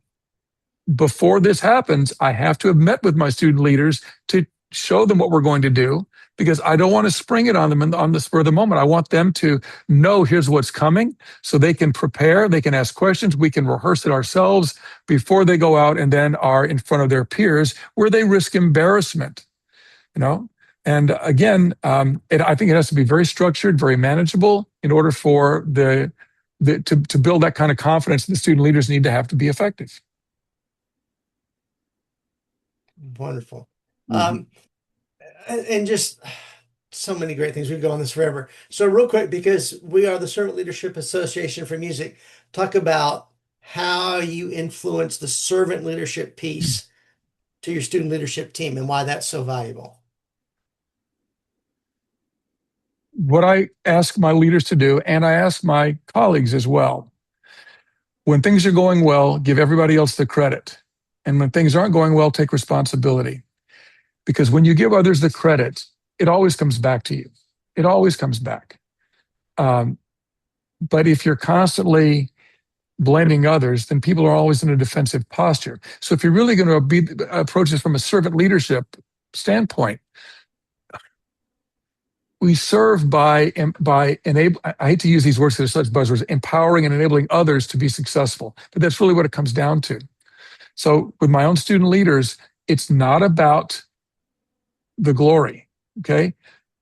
before this happens, I have to have met with my student leaders to show them what we're going to do, because I don't want to spring it on them on the spur of the moment. I want them to know here's what's coming so they can prepare, they can ask questions, we can rehearse it ourselves before they go out and then are in front of their peers where they risk embarrassment, you know? And again, I think it has to be very structured, very manageable in order for to build that kind of confidence the student leaders need to have to be effective. Wonderful. And just so many great things. We could go on this forever. So real quick, because we are the Servant Leadership Association for Music, talk about how you influence the servant leadership piece to your student leadership team and why that's so valuable. What I ask my leaders to do, and I ask my colleagues as well, when things are going well, give everybody else the credit. And when things aren't going well, take responsibility. Because when you give others the credit, it always comes back to you. It always comes back. But if you're constantly blaming others, then people are always in a defensive posture. So if you're really going to approach this from a servant leadership standpoint, we serve by enable. I hate to use these words because they're such buzzwords, empowering and enabling others to be successful. But that's really what it comes down to. So with my own student leaders, it's not about the glory, okay?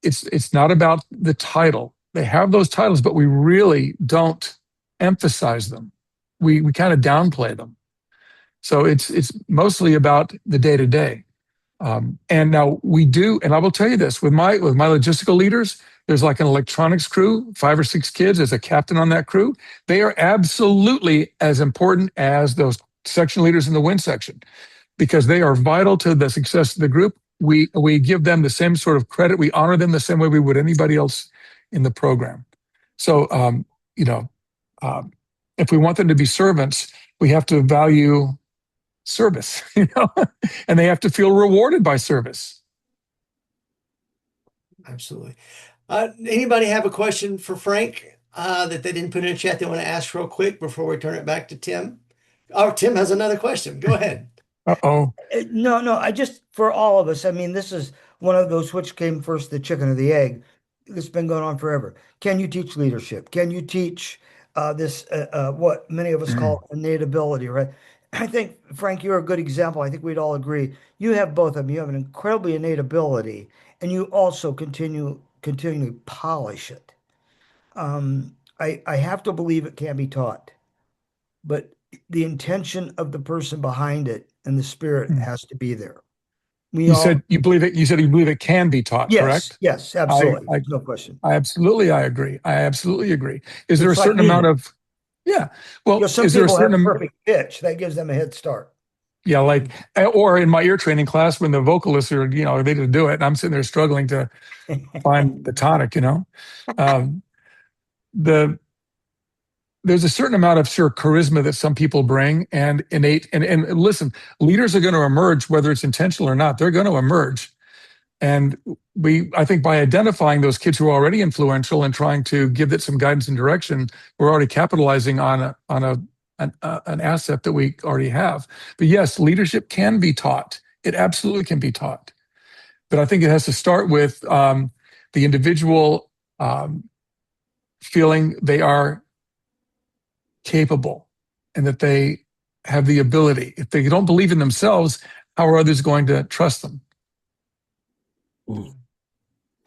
It's not about the title. They have those titles, but we really don't emphasize them. We kind of downplay them. So it's mostly about the day-to-day. And now we do, and I will tell you this, with my logistical leaders, there's like an electronics crew, 5 or 6 kids, as a captain on that crew. They are absolutely as important as those section leaders in the wind section, because they are vital to the success of the group. We give them the same sort of credit. We honor them the same way we would anybody else in the program. So, if we want them to be servants, we have to value service, and they have to feel rewarded by service. Absolutely. Anybody have a question for Frank that they didn't put in the chat they want to ask real quick before we turn it back to Tim? Oh, Tim has another question. Go ahead. No, I just, for all of us, I mean, this is one of those, which came first, the chicken or the egg. It's been going on forever. Can you teach leadership? Can you teach what many of us call innate ability, right? I think, Frank, you're a good example. I think we'd all agree. You have both of them. You have an incredibly innate ability, and you also continually polish it. I have to believe it can be taught, but the intention of the person behind it and the spirit has to be there. You said you believe it can be taught, correct? Yes, absolutely. No question. I agree. I absolutely agree. Is there a certain amount of, well, some people have a perfect pitch that gives them a head start. Yeah, like, or in my ear training class, when the vocalists are, they didn't do it, and I'm sitting there struggling to find the tonic, there's a certain amount of charisma that some people bring, and innate, and listen, leaders are going to emerge, whether it's intentional or not, they're going to emerge. And I think by identifying those kids who are already influential and trying to give it some guidance and direction, we're already capitalizing on an asset that we already have. But yes, leadership can be taught. It absolutely can be taught. But I think it has to start with the individual feeling they are capable and that they have the ability. If they don't believe in themselves, how are others going to trust them?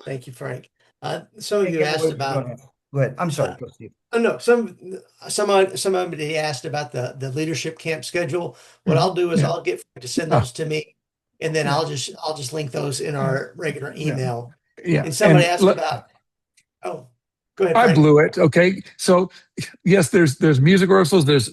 Thank you, Frank. Some of you asked about. Go ahead. I'm sorry. No, somebody asked about the leadership camp schedule. What I'll do is I'll get Frank to send those to me, and then I'll just link those in our regular email. Yeah. And somebody asked about. Oh, go ahead, Frank. I blew it. Okay. So yes, there's music rehearsals. There's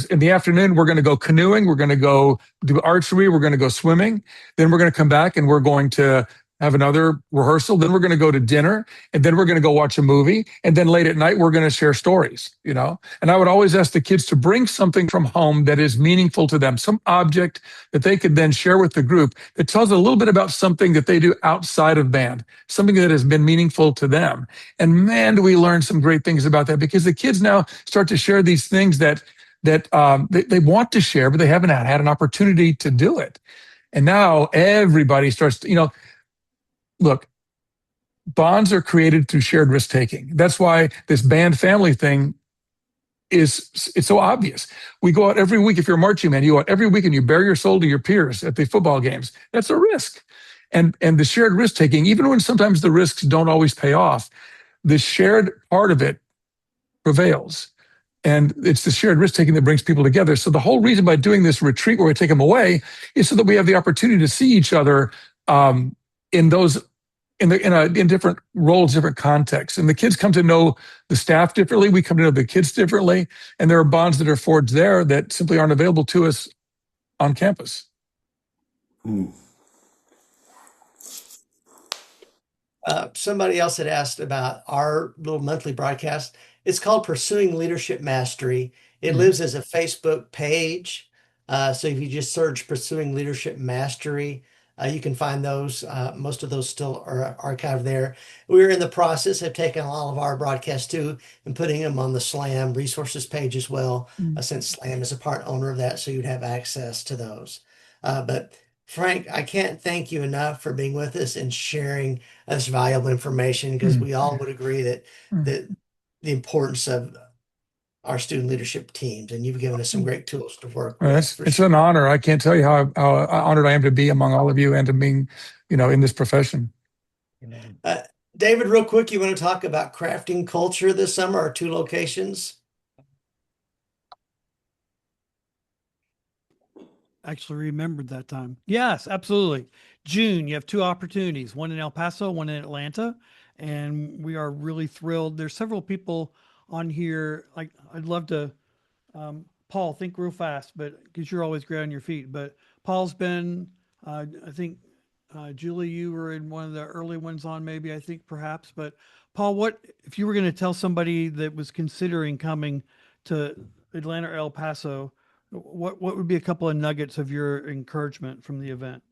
in the afternoon, we're going to go canoeing. We're going to go do archery. We're going to go swimming. Then we're going to come back and we're going to have another rehearsal, then we're going to go to dinner, and then we're going to go watch a movie, and then late at night we're going to share stories, you know. And I would always ask the kids to bring something from home that is meaningful to them, some object that they could then share with the group that tells a little bit about something that they do outside of band, something that has been meaningful to them. And man, do we learn some great things about that, because the kids now start to share these things that they want to share, but they haven't had an opportunity to do it. And now everybody starts to, you know, look, bonds are created through shared risk taking. That's why this band family thing it's so obvious. We go out every week. If you're a marching band, you go out every week and you bare your soul to your peers at the football games. That's a risk. And the shared risk taking, even when sometimes the risks don't always pay off, the shared part of it prevails. And it's the shared risk taking that brings people together. So the whole reason by doing this retreat where we take them away is so that we have the opportunity to see each other in those in different roles, different contexts. And the kids come to know the staff differently. We come to know the kids differently. And there are bonds that are forged there that simply aren't available to us on campus. Somebody else had asked about our little monthly broadcast. It's called Pursuing Leadership Mastery. It lives as a Facebook page. So if you just search Pursuing Leadership Mastery, you can find those. Most of those still are archived there. We're in the process of taking all of our broadcasts too and putting them on the SLAM resources page as well, since SLAM is a part owner of that, so you'd have access to those. But Frank, I can't thank you enough for being with us and sharing this valuable information, because we all would agree that the importance of our student leadership teams, and you've given us some great tools to work with. It's an honor. I can't tell you how honored I am to be among all of you and to being, you know, in this profession. David, real quick, you want to talk about crafting culture this summer, our 2 locations? Actually remembered that time. Yes, absolutely. June, you have 2 opportunities, one in El Paso, one in Atlanta. And we are really thrilled. There's several people on here. Like, I'd love to, Paul, think real fast, but because you're always great on your feet. But Paul's been, I think, Julie, you were in one of the early ones on, maybe, I think, perhaps. But Paul, what if you were going to tell somebody that was considering coming to Atlanta or El Paso, what would be a couple of nuggets of your encouragement from the event?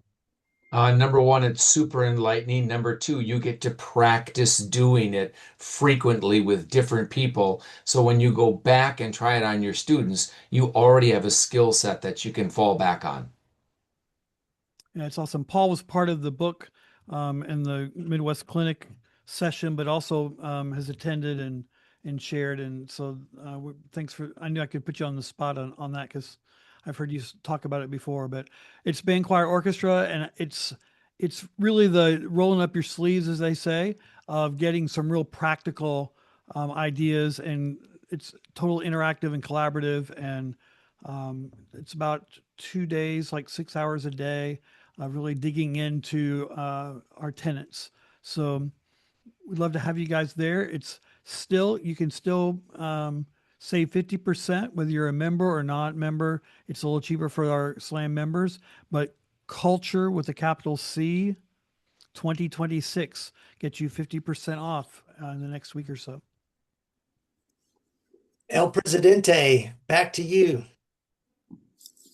Number one, it's super enlightening. Number two, you get to practice doing it frequently with different people. So when you go back and try it on your students, you already have a skill set that you can fall back on. Yeah, it's awesome. Paul was part of the book in the Midwest Clinic session, but also has attended and shared. And so thanks for, I knew I could put you on the spot on that, because I've heard you talk about it before. But it's band choir orchestra, and it's really the rolling up your sleeves, as they say, of getting some real practical ideas, and it's total interactive and collaborative. And it's about 2 days, like 6 hours a day, really digging into our tenets. So we'd love to have you guys there. It's still, you can still save 50% whether you're a member or not member. It's a little cheaper for our SLAM members, but Culture with a capital C 2026 gets you 50% off in the next week or so. El Presidente, back to you.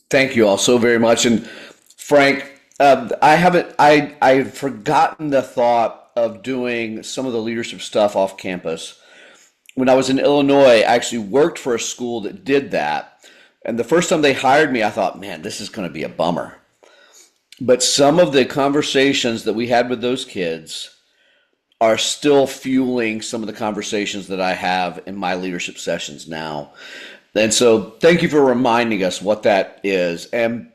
Thank you all so very much. And Frank, I've forgotten the thought of doing some of the leadership stuff off campus. When I was in Illinois, I actually worked for a school that did that. And the first time they hired me, I thought, man, this is going to be a bummer. But some of the conversations that we had with those kids are still fueling some of the conversations that I have in my leadership sessions now. And so thank you for reminding us what that is. And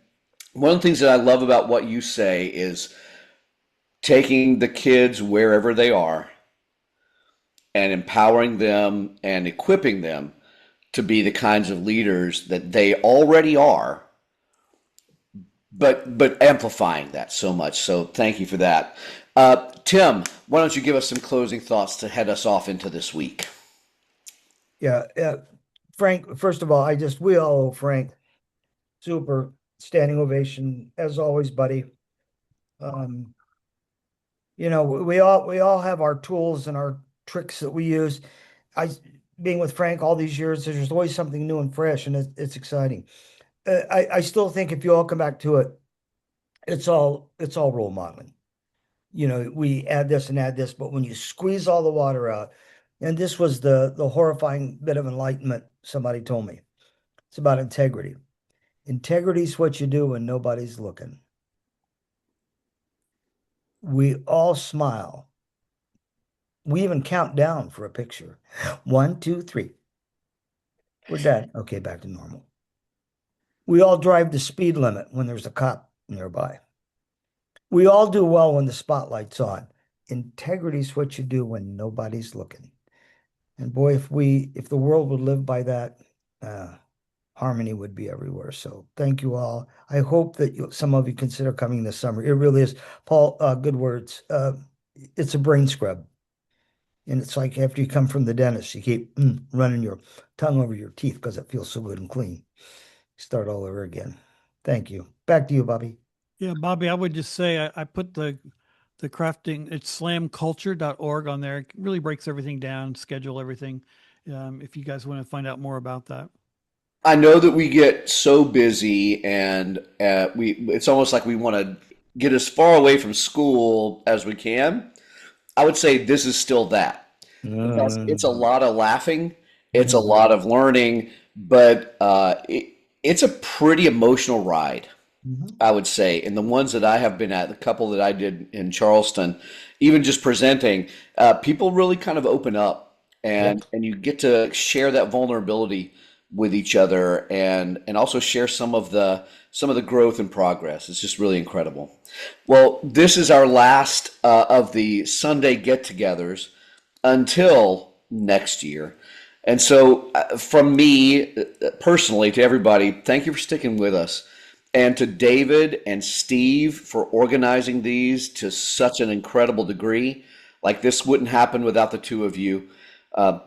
one of the things that I love about what you say is taking the kids wherever they are and empowering them and equipping them to be the kinds of leaders that they already are, but amplifying that so much. So thank you for that. Tim, why don't you give us some closing thoughts to head us off into this week? Yeah, Frank, first of all, we all owe Frank super standing ovation as always, buddy. You know, we all have our tools and our tricks that we use. I being with Frank all these years, there's always something new and fresh, and it's exciting. I still think if you all come back to it, it's all role modeling. You know, we add this, but when you squeeze all the water out, and this was the horrifying bit of enlightenment somebody told me. It's about integrity. Integrity is what you do when nobody's looking. We all smile. We even count down for a picture. 1, 2, 3. We're done. Okay, back to normal. We all drive the speed limit when there's a cop nearby. We all do well when the spotlight's on. Integrity is what you do when nobody's looking. And boy, if the world would live by that, harmony would be everywhere. So thank you all. I hope that some of you consider coming this summer. It really is, Paul. Good words. It's a brain scrub, and it's like after you come from the dentist, you keep running your tongue over your teeth because it feels so good and clean. Start all over again. Thank you. Back to you, Bobby. Yeah, Bobby, I would just say I put the crafting, it's slamculture.org on there. It really breaks everything down, schedule everything. If you guys want to find out more about that. I know that we get so busy, and it's almost like we want to get as far away from school as we can. I would say this is still that. It's a lot of laughing, it's a lot of learning, but it's a pretty emotional ride, I would say. And the ones that I have been at, the couple that I did in Charleston, even just presenting, people really kind of open up, and you get to share that vulnerability with each other, and also share some of the growth and progress. It's just really incredible. Well, this is our last of the Sunday get-togethers until next year. And so, from me personally to everybody, thank you for sticking with us. And to David and Steve for organizing these to such an incredible degree. Like, this wouldn't happen without the two of you.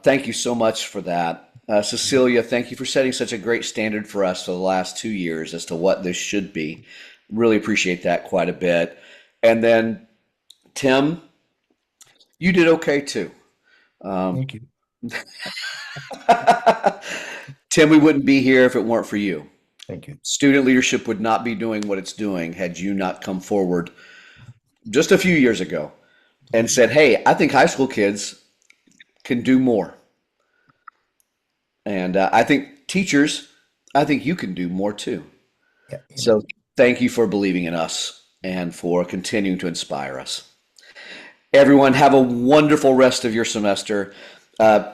Thank you so much for that. Cecilia, thank you for setting such a great standard for us for the last 2 years as to what this should be. Really appreciate that quite a bit. And then, Tim, you did okay too. Thank you. Tim, we wouldn't be here if it weren't for you. Thank you. Student leadership would not be doing what it's doing had you not come forward just a few years ago and said, hey, I think high school kids can do more. And I think teachers, I think you can do more too. Yeah, So thank you for believing in us and for continuing to inspire us. Everyone, have a wonderful rest of your semester.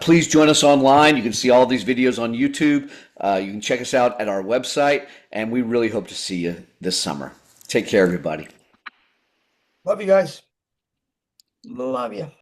Please join us online. You can see all these videos on YouTube. You can check us out at our website, and we really hope to see you this summer. Take care, everybody. love you guys. Love you.